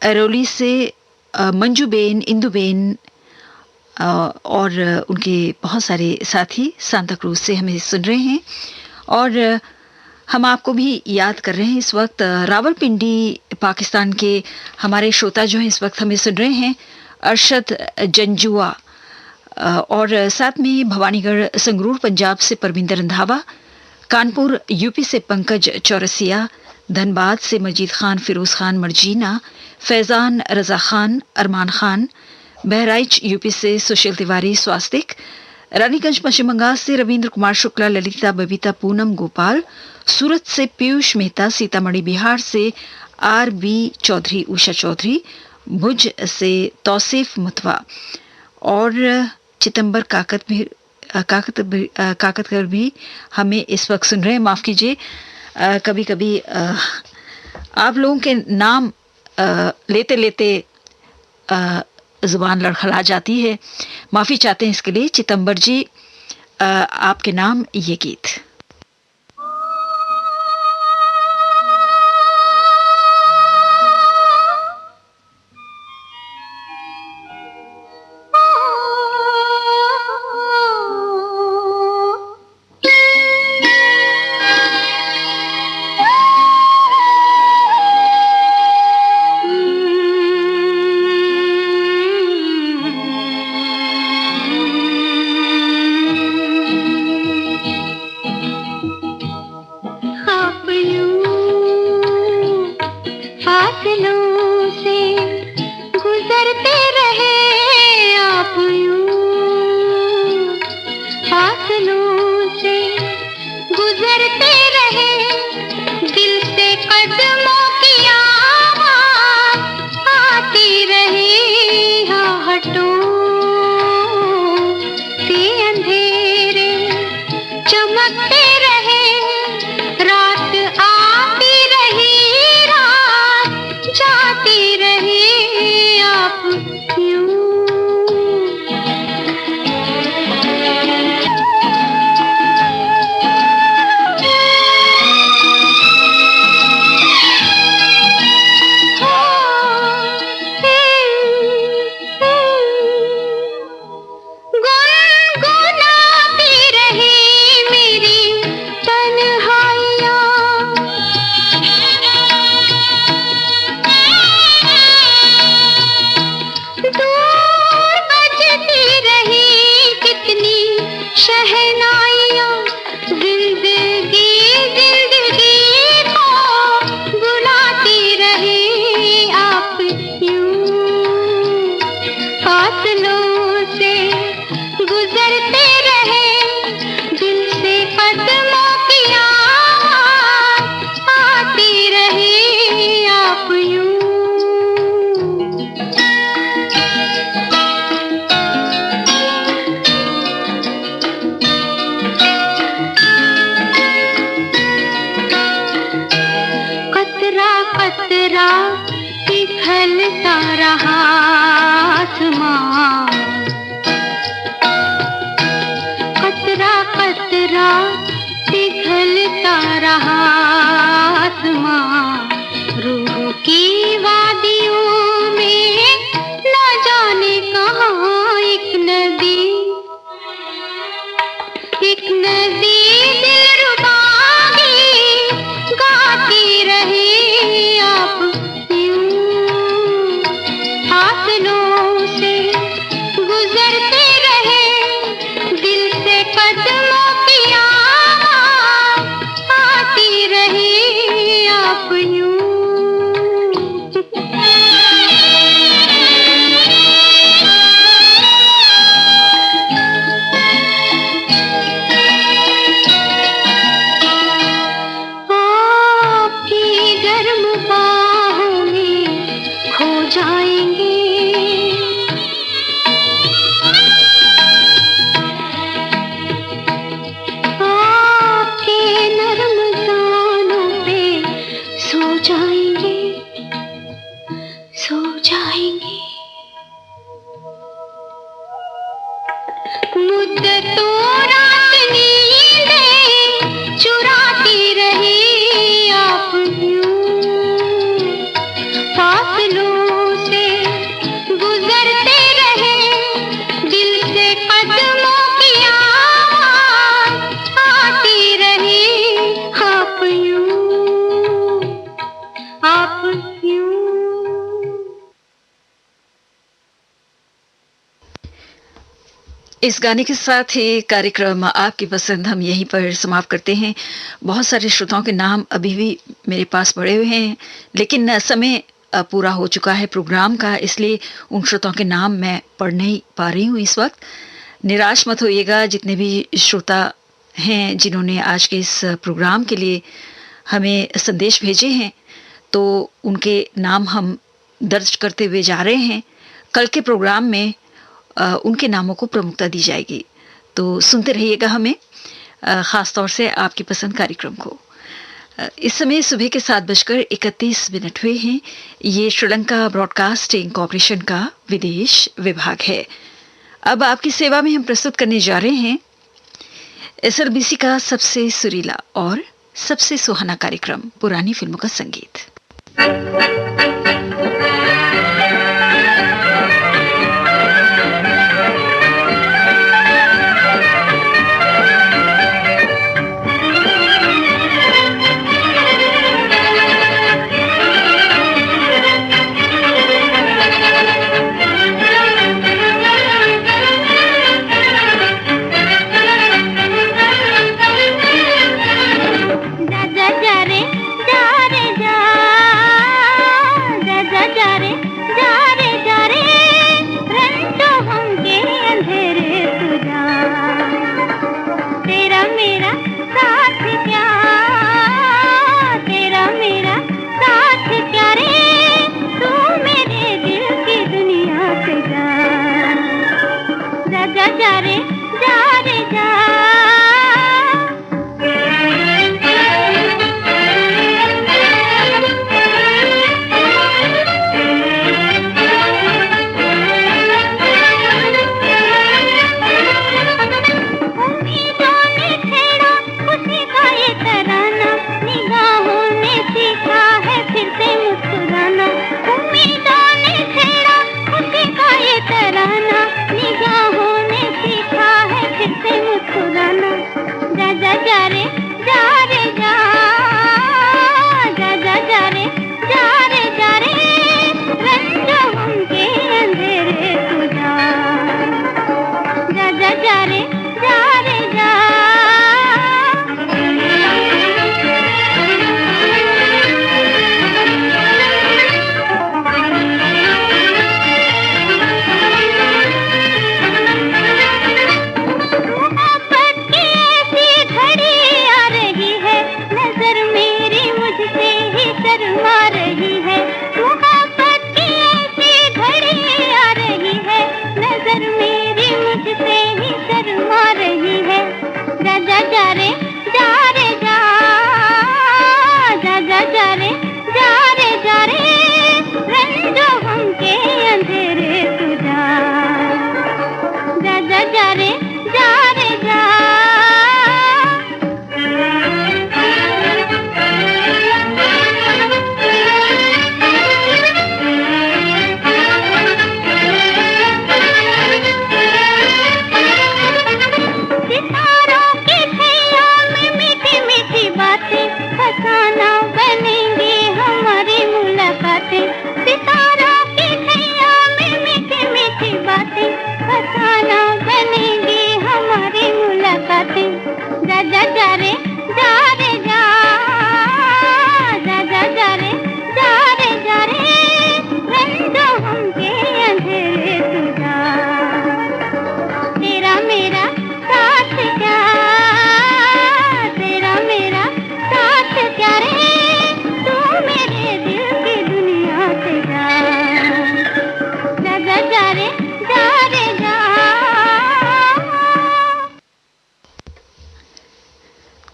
अरोली से, मंजूबेन, इंदुबेन और उनके बहुत सारे साथी सांता क्रूज से हमें सुन रहे हैं। और हम आपको भी याद कर रहे हैं इस वक्त, रावलपिंडी पाकिस्तान के हमारे श्रोता जो हैं इस वक्त हमें सुन रहे हैं, अरशद जंजुआ, और साथ में भवानीगढ़ संगरूर पंजाब से परविंदर रंधावा, कानपुर यूपी से पंकज चौरसिया, धनबाद से मजीद खान, फिरोज खान मर्जीना, फैजान रजा खान, अरमान खान, बहराइच यूपी से सुशील तिवारी स्वास्तिक, रानीगंज पश्चिम बंगाल से रविंद्र कुमार शुक्ला, ललिता, बबीता, पूनम, गोपाल, सूरत से पीयूष मेहता, सीतामढ़ी बिहार से आर बी चौधरी, उषा चौधरी, भुज से तौसीफ मुतवा और चितंबर काकतकर भी हमें इस वक्त सुन रहे हैं। माफ कीजिए, कभी कभी आप लोगों के नाम लेते लेते जुबान लड़खड़ा जाती है, माफी चाहते हैं इसके लिए। चितंबर जी, आपके नाम ये गीत। इस गाने के साथ ही कार्यक्रम आपकी पसंद हम यहीं पर समाप्त करते हैं। बहुत सारे श्रोताओं के नाम अभी भी मेरे पास पड़े हुए हैं, लेकिन समय पूरा हो चुका है प्रोग्राम का, इसलिए उन श्रोताओं के नाम मैं पढ़ नहीं पा रही हूँ इस वक्त। निराश मत होइएगा, जितने भी श्रोता हैं जिन्होंने आज के इस प्रोग्राम के लिए हमें संदेश भेजे हैं, तो उनके नाम हम दर्ज करते हुए जा रहे हैं। कल के प्रोग्राम में उनके नामों को प्रमुखता दी जाएगी, तो सुनते रहिएगा हमें, ख़ास तौर से आपकी पसंद कार्यक्रम को। इस समय सुबह के 7:31 हुए हैं। ये श्रीलंका ब्रॉडकास्टिंग कॉरपोरेशन का विदेश विभाग है। अब आपकी सेवा में हम प्रस्तुत करने जा रहे हैं SLBC का सबसे सुरीला और सबसे सुहाना कार्यक्रम, पुरानी फिल्मों का संगीत।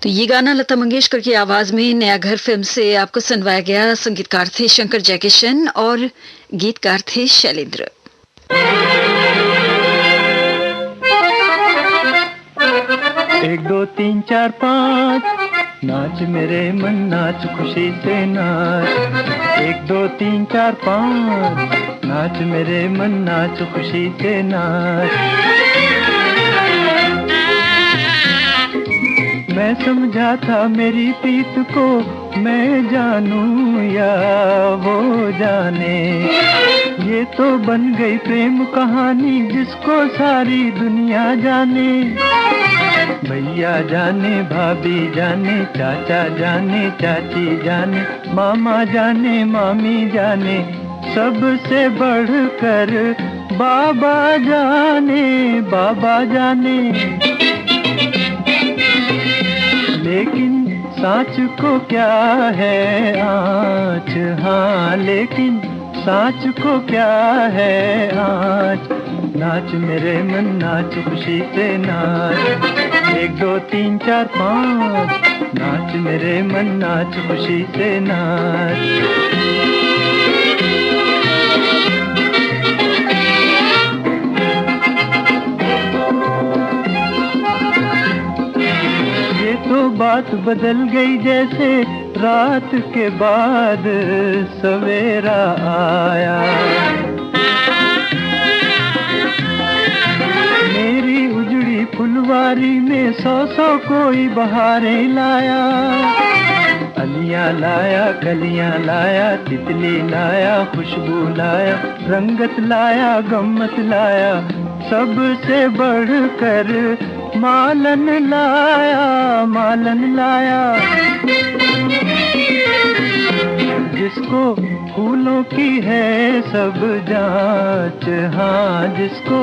तो ये गाना लता मंगेशकर की आवाज में नया घर फिल्म से आपको सुनवाया गया। संगीतकार थे शंकर जयकिशन और गीतकार थे शैलेंद्र। 1 2 3 4 5 नाच मेरे मन नाच खुशी से नाच। 1 2 3 4 5 नाच मेरे मन नाच खुशी से नाच। मैं समझा था मेरी प्रीत को मैं जानूं या वो जाने, ये तो बन गई प्रेम कहानी जिसको सारी दुनिया जाने। भैया जाने भाभी जाने चाचा जाने चाची जाने मामा जाने मामी जाने, सबसे बढ़कर बाबा जाने लेकिन सांच को क्या है आँच, हाँ लेकिन सांच को क्या है आँच। नाच मेरे मन नाच खुशी से नाच, 1 2 3 4 5। नाच मेरे मन नाच खुशी से नाच। ये तो बात बदल गई जैसे रात के बाद सवेरा आया। मेरी उजड़ी फुलवारी में 100 कोई बहारें लाया। अलियां लाया, कलियां लाया, तितली लाया, खुशबू लाया, रंगत लाया, गम्मत लाया, सबसे बढ़कर मालन लाया, मालन लाया। जिसको फूलों की है सब जांच, हाँ जिसको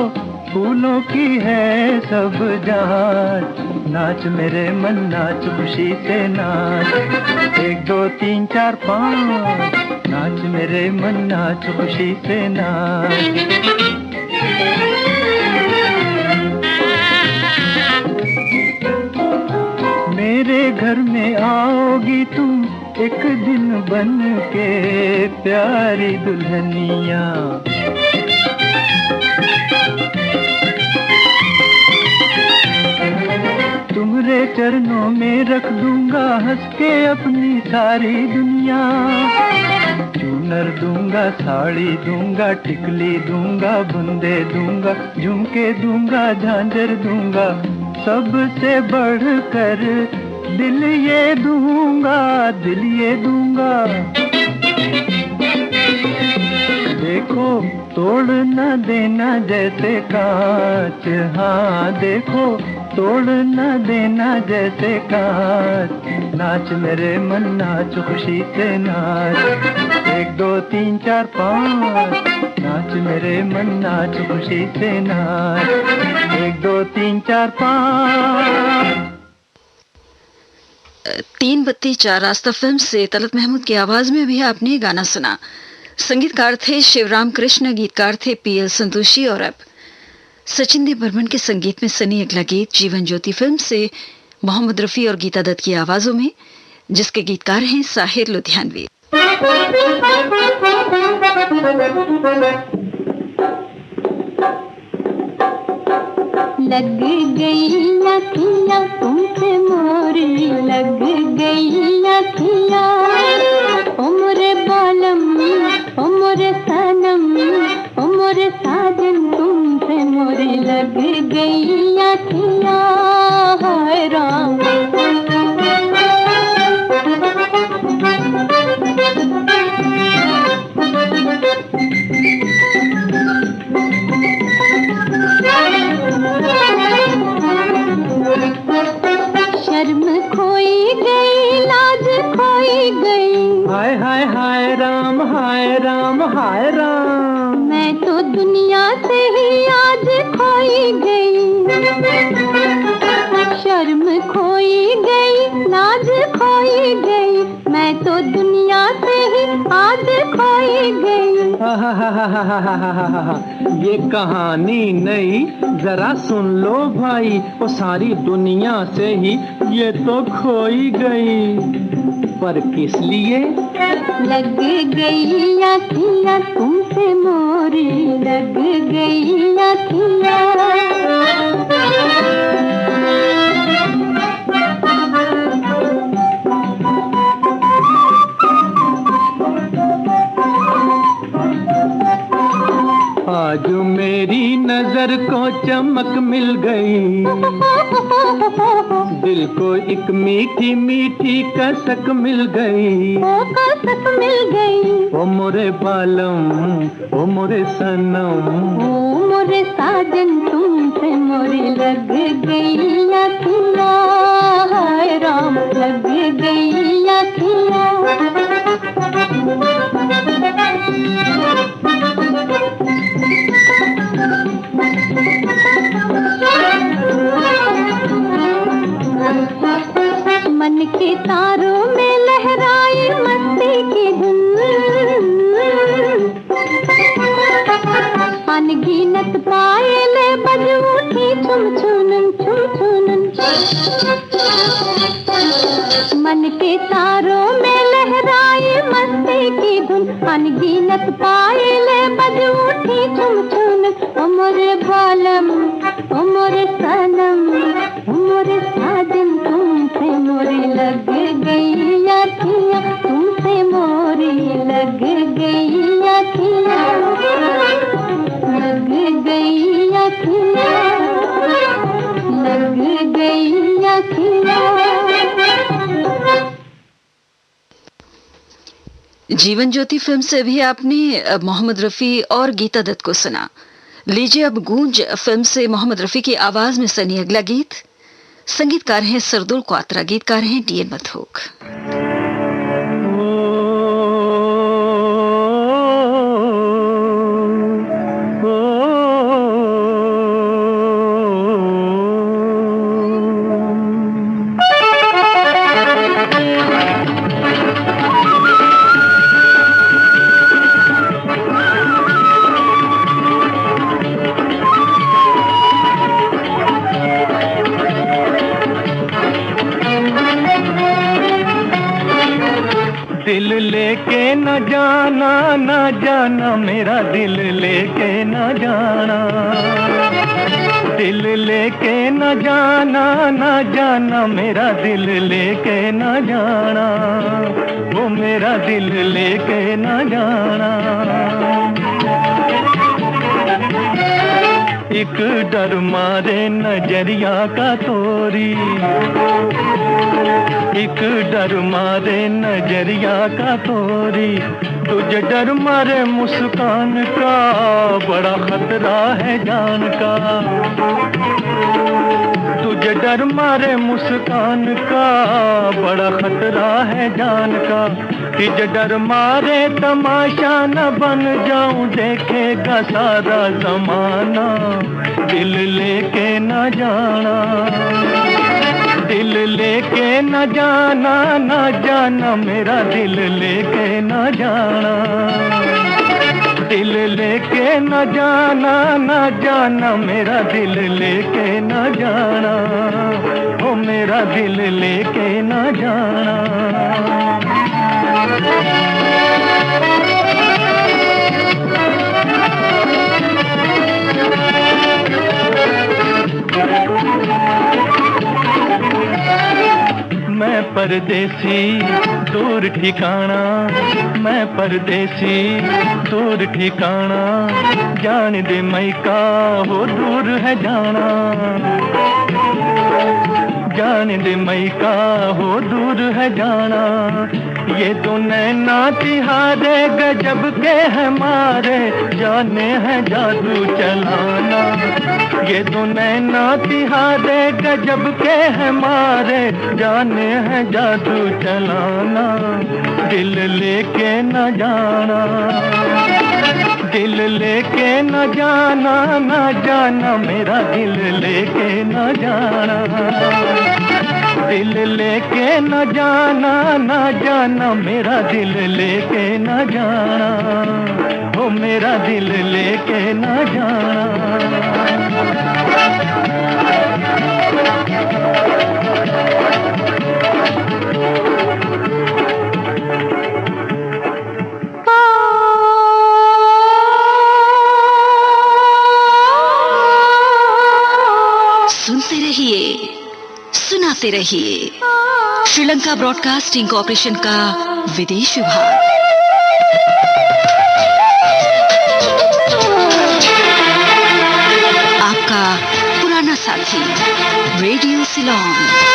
फूलों की है सब जांच। नाच मेरे मन नाच खुशी से नाच, 1 2 3 4 5। नाच मेरे मन नाच खुशी से नाच। मेरे घर में आओगी तुम एक दिन बन के प्यारी दुल्हनिया। तुम्हारे चरणों में रख दूंगा हंस के अपनी सारी दुनिया। चूनर दूंगा, साड़ी दूंगा, टिकली दूंगा, बुंदे दूंगा, झुमके दूंगा, झांझर दूंगा, सबसे बढ़कर दिल ये दूंगा, दिल ये दूंगा। देखो तोड़ न देना जैसे कांच, हाँ देखो तोड़ न देना जैसे कांच। नाच मेरे मन नाच खुशी से नाच, 1 2 3 4 5। नाच मेरे मन नाच खुशी से नाच, 1 2 3 4 5। 3 बत्ती 4 रास्ता फिल्म से तलत महमूद की आवाज में भी आपने गाना सुना। संगीतकार थे शिवराम कृष्ण, गीतकार थे पीएल संतोषी। और अब सचिन देव बर्मन के संगीत में सनी अगला गीत जीवन ज्योति फिल्म से मोहम्मद रफी और गीता दत्त की आवाजों में, जिसके गीतकार हैं साहिर लुधियानवी। लग गई अखियाँ तुमसे मोरी, लग गई अखियाँ उम्र बालम, उम्र सनम, उम्र साजन तुमसे मोरी। लग गई अखियाँ हाय राम। शर्म खोई गई, लाज खोई गई, हाय हाय हाय राम, हाय राम, हाय राम। मैं तो दुनिया से ही आज खोई गई। शर्म खोई गई, लाज खोई गई, मैं तो दुनिया से ही आज खोई गई। ये कहानी नई जरा सुन लो भाई, वो सारी दुनिया से ही ये तो खोई गई, पर किस लिए? लग गई अखियाँ तुमसे मोरी, लग गई अखियाँ। आज मेरी नजर को चमक मिल गई, दिल को एक मीठी मीठी कसक मिल गई। कसक मिल गई, ओ मोरे बालम, ओ मोरे सनम, ओ मोरे साजन तुमसे मोरी। लग गई अखियाँ हाय राम, लग गई अखियाँ। की धुन, अनगिनत पायले बज उठी झुम झुम। ओ मोरे बालम, ओ मोरे सनम, ओ मोरे साजन, तुमसे मोरी लग गई अखियाँ, तुमसे मोरी लग गई अखियाँ, लग गई अखियाँ, लग गई अखियाँ। जीवन ज्योति फिल्म से भी आपने मोहम्मद रफी और गीता दत्त को सुना। लीजिए अब गूंज फिल्म से मोहम्मद रफी की आवाज में सुनिए अगला गीत। संगीतकार हैं सरदुल क्वात्रा, गीतकार हैं टी.एन. मथोक। दिल लेके न जाना, न जाना मेरा दिल लेके न जाना, दिल लेके न जाना, न जाना मेरा दिल लेके न जाना, वो मेरा दिल लेके न जाना। एक डर मारे नजरिया का तोरी, एक डर मारे नजरिया का तोरी, तुझे डर मारे मुस्कान का, बड़ा खतरा है जान का। तुझे डर मारे मुस्कान का, बड़ा खतरा है जान का। तुझे डर मारे तमाशा न बन जाऊं, देखेगा सारा जमाना, दिल लेके न जाना, दिल लेके न जाना, न जाना मेरा दिल लेके न जाना, दिल लेके न जाना, न जाना मेरा दिल लेके न जाना, ओ मेरा दिल लेके न जाना। मैं परदेसी दूर ठिकाना, मैं परदेसी दूर ठिकाना, जान दे मई का हो दूर है जाना, जान दे मई का हो दूर है जाना। ये तो नैना तिहारे गजब के है मारे, जाने है जादू चलाना। ये तो नैना तिहारे गजब के है मारे, जाने है जादू चलाना, दिल लेके न जाना, दिल लेके न जाना, न जाना मेरा दिल लेके न जाना, दिल लेके न जाना, न जाना मेरा दिल लेके न जाना, ओ मेरा दिल लेके न जाना। सुनते रहिए, सुनाते रहिए। श्रीलंका ब्रॉडकास्टिंग कॉर्पोरेशन का विदेश विभाग। आपका पुराना साथी रेडियो सिलोन।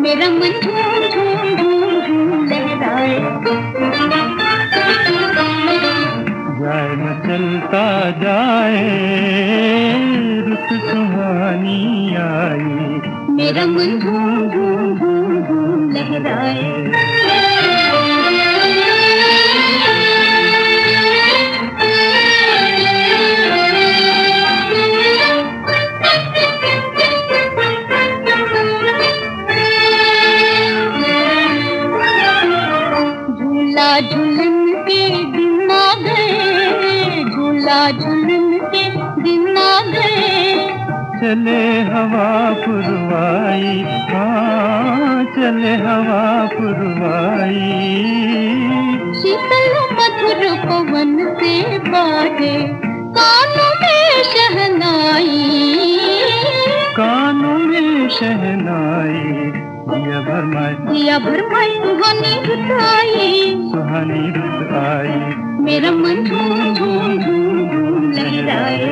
मेरा मन झूम झूम झूम झूम लहराए, जाए न चलता जाए, रुत सुहानी आई, मेरा मन झूम झूम झूम झूम लहराए। झूला झूलन के दिन आ गए, झूला झूलन के दिन आ गए। चले हवा पुरवाई, हाँ चले हवा पुरवाई। शीतल मधुर पवन से बाजे कानों में शहनाई, कानों में शहनाई। दिया भरमाई सुहानी रुत आई, सुहानी रुत आई। मेरा मन झूम झूम झूम झूम लहराए।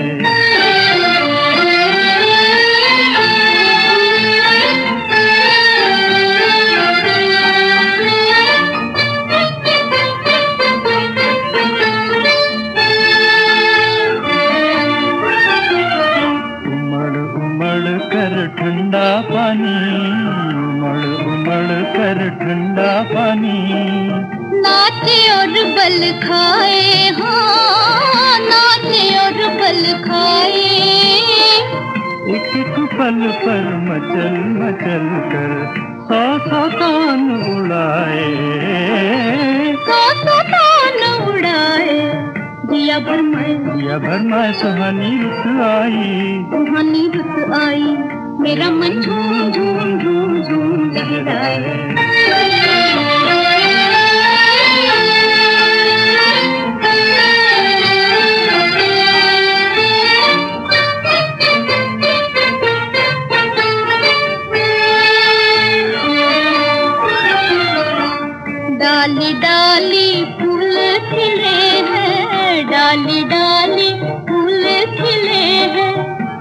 ठंडा पानी, उमड़ उमड़ कर ठंडा पानी। नाचे और बल खाए, हाँ नाचे और बल खाए। एक एक पल पर मचल मचल कर सौ सौ तान उड़ाए, सौ सौ तान उड़ाए। दिया भरमाए सुहानी रुत आई, सुहानी रुत आई। मेरा मन झूम झूम झूम झूम लहराए। डाली डाली फूल खिले हैं, डाली डाली फूल खिले हैं।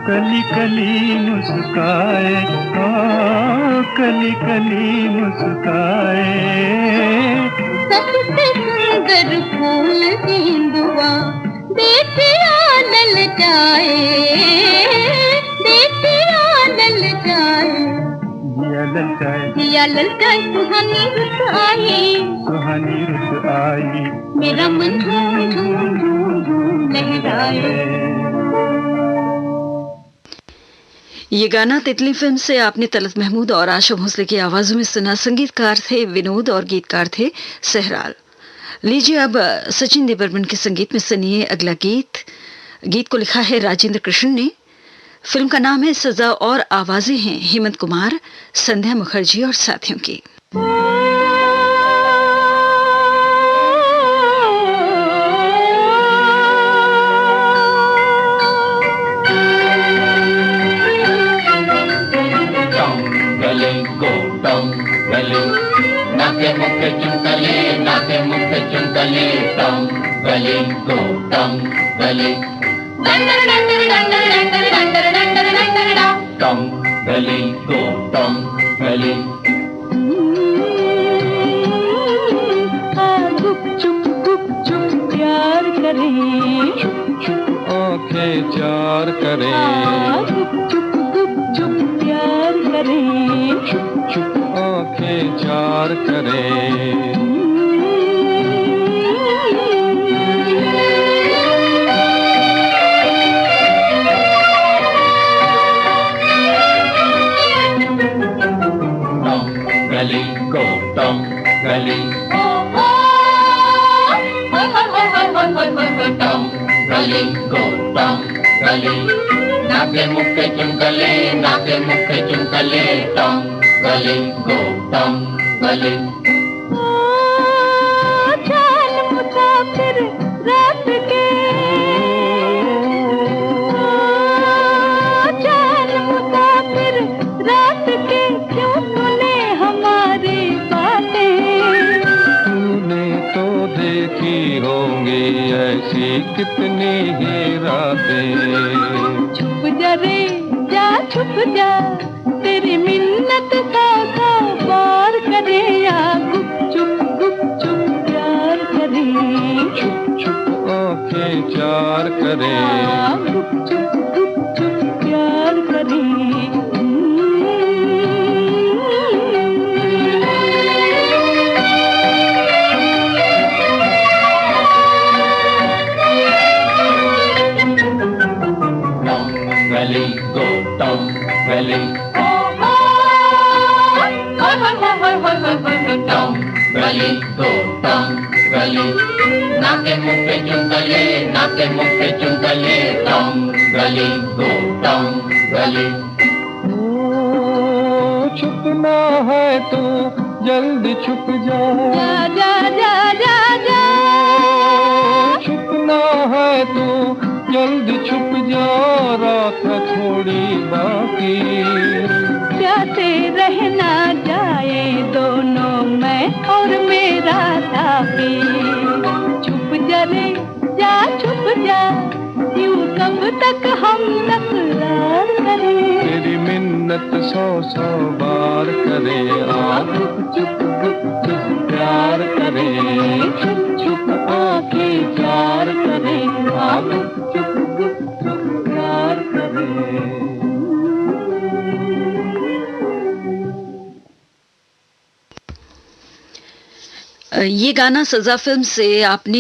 कली कली मुस्काए, हाँ कली कली मुस्काए। सबसे सुंदर फूल हिंदुआ देखिया ललचाए, देखिया ललचाए। दिया ललचाए सुहानी रुत आई, सुहानी रुत आई। मेरा मन झूम झूम झूम झूम लहराए। ये गाना तितली फिल्म से आपने तलत महमूद और आशा भोसले की आवाजों में सुना। संगीतकार थे विनोद और गीतकार थे सहराल। लीजिए अब सचिन देव के संगीत में सुनिए अगला गीत। गीत को लिखा है राजेंद्र कृष्ण ने। फिल्म का नाम है सजा और आवाजें हैं हेमंत कुमार, संध्या मुखर्जी और साथियों की। नाके मुखे चुमकले, नाके मुखे चुमकले, टम गले गो टम गले। डंडर डंडर डंडर डंडर डंडर डंडर डंडर टम गले गो टम गले। गुप चुप प्यार करें, चुप चुप आंखें चार करें। गुप चुप प्यार करें, चुप चुप आंखें चार करें। गली गो टम गली टम गली गो टम गली। नाके मुखे चुमकले, नाके मुखे चुमकले, टम गली गो टम गली। चाल मुसाफिर रात के, चाल मुसाफिर रात के, क्यों सुने हमारी बातें। तूने तो देखी होंगी ऐसी कितनी ही रातें। छुप जा रे जा छुप जा, तेरी मिन्नत का बार करे या गुप चुप प्यार करे। चुप चुप आंखें चार करे। गुप चुप प्यार करे। गली गो टम गली नाके मुंह पे चुंगले नाके मुंह पे चुंगले टम गली गो टम गली छुपना है तो जल्दी छुप जा जा जा जा जा छुपना है तो जल्दी छुप जा रात है थोड़ी बाकी जाते रहना जाए दोनों मैं और मेरा साथी छुप जा रे जा छुप जा यूं कब तक हम तकरार करें तेरी मिन्नत 100 बार करे चुप चुप गुप चुप प्यार करे छुप छुप आंखें चार करें चुप चुप गुप चुप प्यार करे ये गाना सजा फिल्म से आपने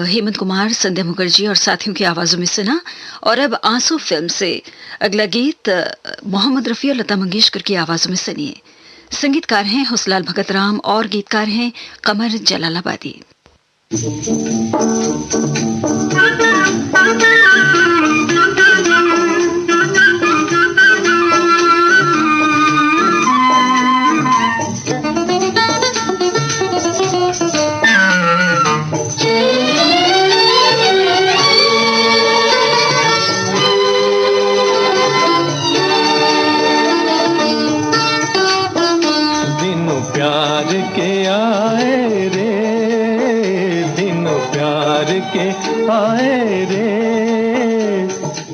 हेमंत कुमार, संध्या मुखर्जी और साथियों की आवाजों में सुना। और अब आंसू फिल्म से अगला गीत मोहम्मद रफी और लता मंगेशकर की आवाजों में सुनिए। संगीतकार हैं हुसलाल भगत राम और गीतकार हैं कमर जलालाबादी। आए रे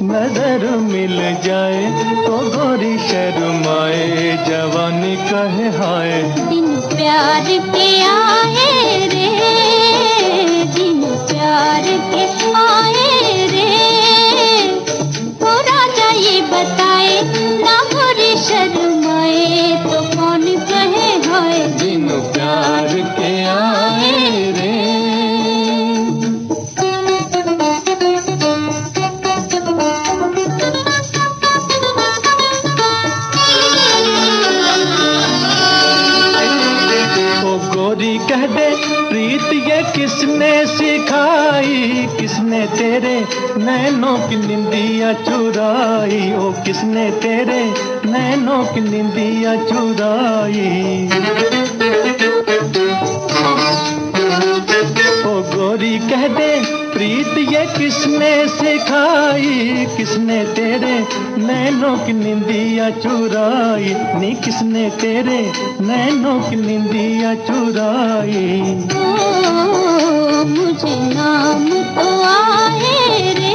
नजर मिल जाए तो गोरी शर्माए जवानी कहे हाय दिन प्यार के आए रे दिन प्यार के आए रे तो राजा ये बताए ना गोरी शर्माए तो कौन कहे हाय दिन प्यार के आए रे कह दे प्रीत ये किसने सिखाई किसने तेरे नैनों की निंदिया चुराई ओ किसने तेरे नैनों की निंदिया चुराई ओ गोरी कह दे प्रीत ये किसने सिखाई किसने तेरे नैनों की निंदिया चुराई नी किसने तेरे नैनों की निंदिया चुराई मुझे नाम तो आए रे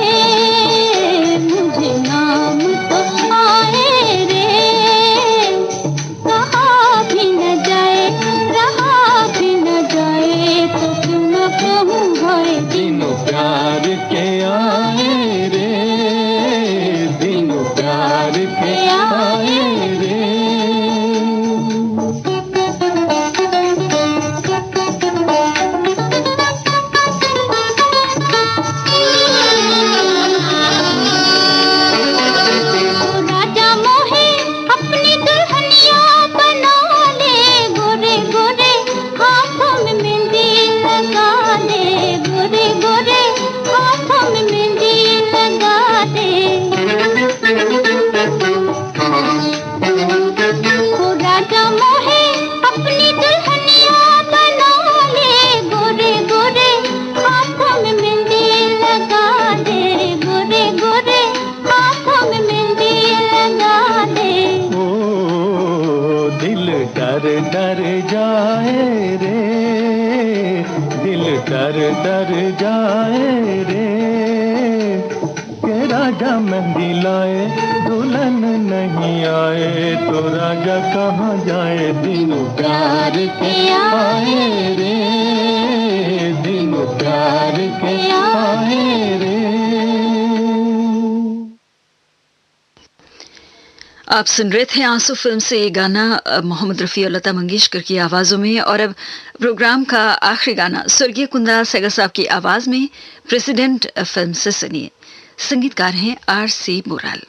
मुझे नाम तो आए रे कहाँ भी न जाए रहा भी न जाए तो क्यों न कहूँ भाई दिनों प्यार के आए रे दिनों प्यार के आए रे डर जाए रे दिल डर जाए रे के राजा मेहंदी लाए दुल्हन नहीं आए तो राजा कहाँ जाए दिनों प्यार के आए रे दिनों प्यार के आए रे। आप सुन रहे थे आंसू फिल्म से ये गाना मोहम्मद रफ़ी और लता मंगेशकर की आवाज़ों में। और अब प्रोग्राम का आखिरी गाना स्वर्गीय कुंदन सहगल साहब की आवाज़ में प्रेसिडेंट फिल्म से सुनिए। संगीतकार हैं R.C. बोराल।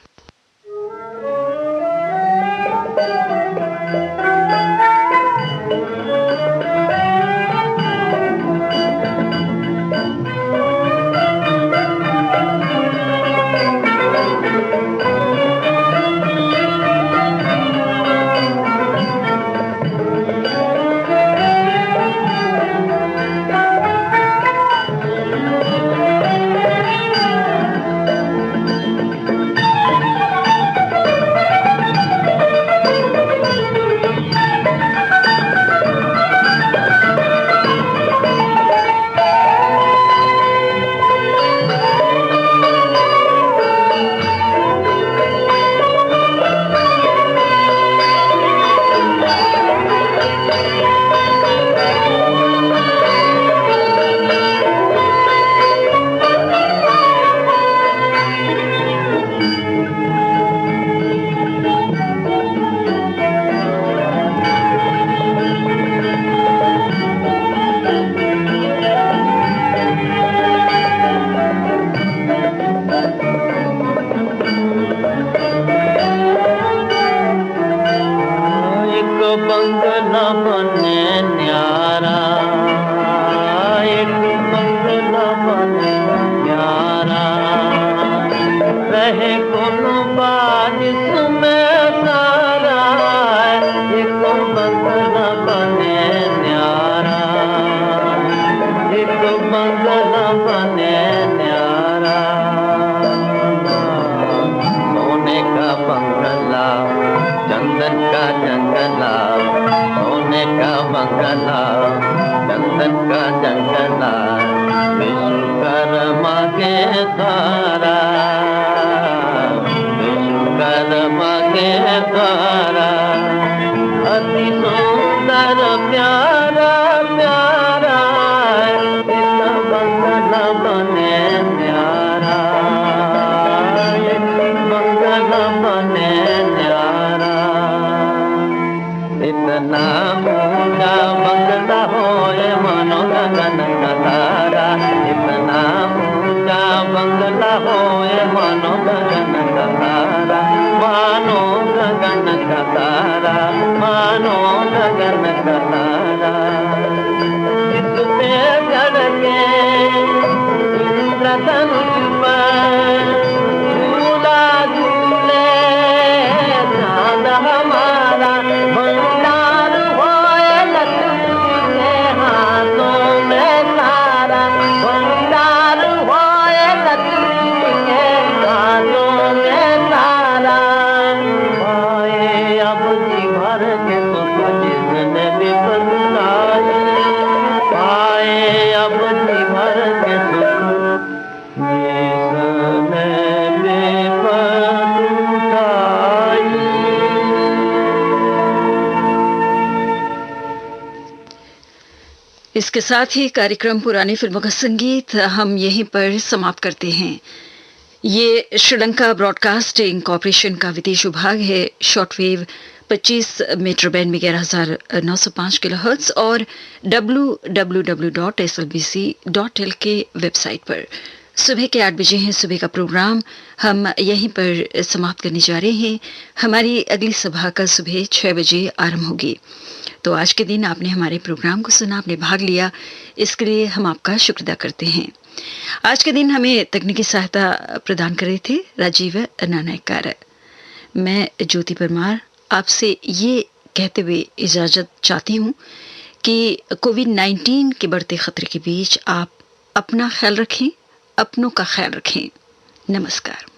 बंगला बने न्यारा, एक बंगला बने न्यारा, रहे कोनो बाज में सारा, एक बंगला बने न्यारा, एक बंगला बने न्यारा। सोने का बंगला, चंदन का जंगला, सोने का बंगला, चंदन का जंगला, विश्वकर्मा के द्वारा, विश्वकर्मा के द्वारा, अति सुंदर प्यारा प्यारा, इतना बंगला बने न्यारा, बंगला बने न्यारा। इतना ऊंचा बंगला होए मानो गगन का तारा, इतना ऊंचा बंगला होए मानो गगन का तारा, मानो गगन का तारा, मानो गगन का तारा। इससे चढ़ के इंद्रधनुष पर झूला झूले चाँद हमारा, भंडार होए लक्ष्मी के हाथों में सारा, भंडार होए लक्ष्मी के हाथों में सारा। पाए अब जी भर के सुख जिसने भी बदलाए, पाए अब जी भर के सुख जिसने भी बदलाए। इसके साथ ही कार्यक्रम पुरानी फिल्मों का संगीत हम यहीं पर समाप्त करते हैं। ये श्रीलंका ब्रॉडकास्टिंग कॉरपोरेशन का विदेश विभाग है। शॉर्टवेव 25 मीटर बैंड में 11,905 किलोहर्ट्ज और www.slbc.lk वेबसाइट पर सुबह के 8 बजे हैं सुबह का प्रोग्राम हम यहीं पर समाप्त करने जा रहे हैं। हमारी अगली सभा कल सुबह 6 बजे आरंभ होगी। तो आज के दिन आपने हमारे प्रोग्राम को सुना, आपने भाग लिया, इसके लिए हम आपका शुक्र अदा करते हैं। आज के दिन हमें तकनीकी सहायता प्रदान कर रहे थे राजीव नानायकार। मैं ज्योति परमार आपसे ये कहते हुए इजाज़त चाहती हूँ कि कोविड-19 के बढ़ते खतरे के बीच आप अपना ख्याल रखें, अपनों का ख्याल रखें। नमस्कार।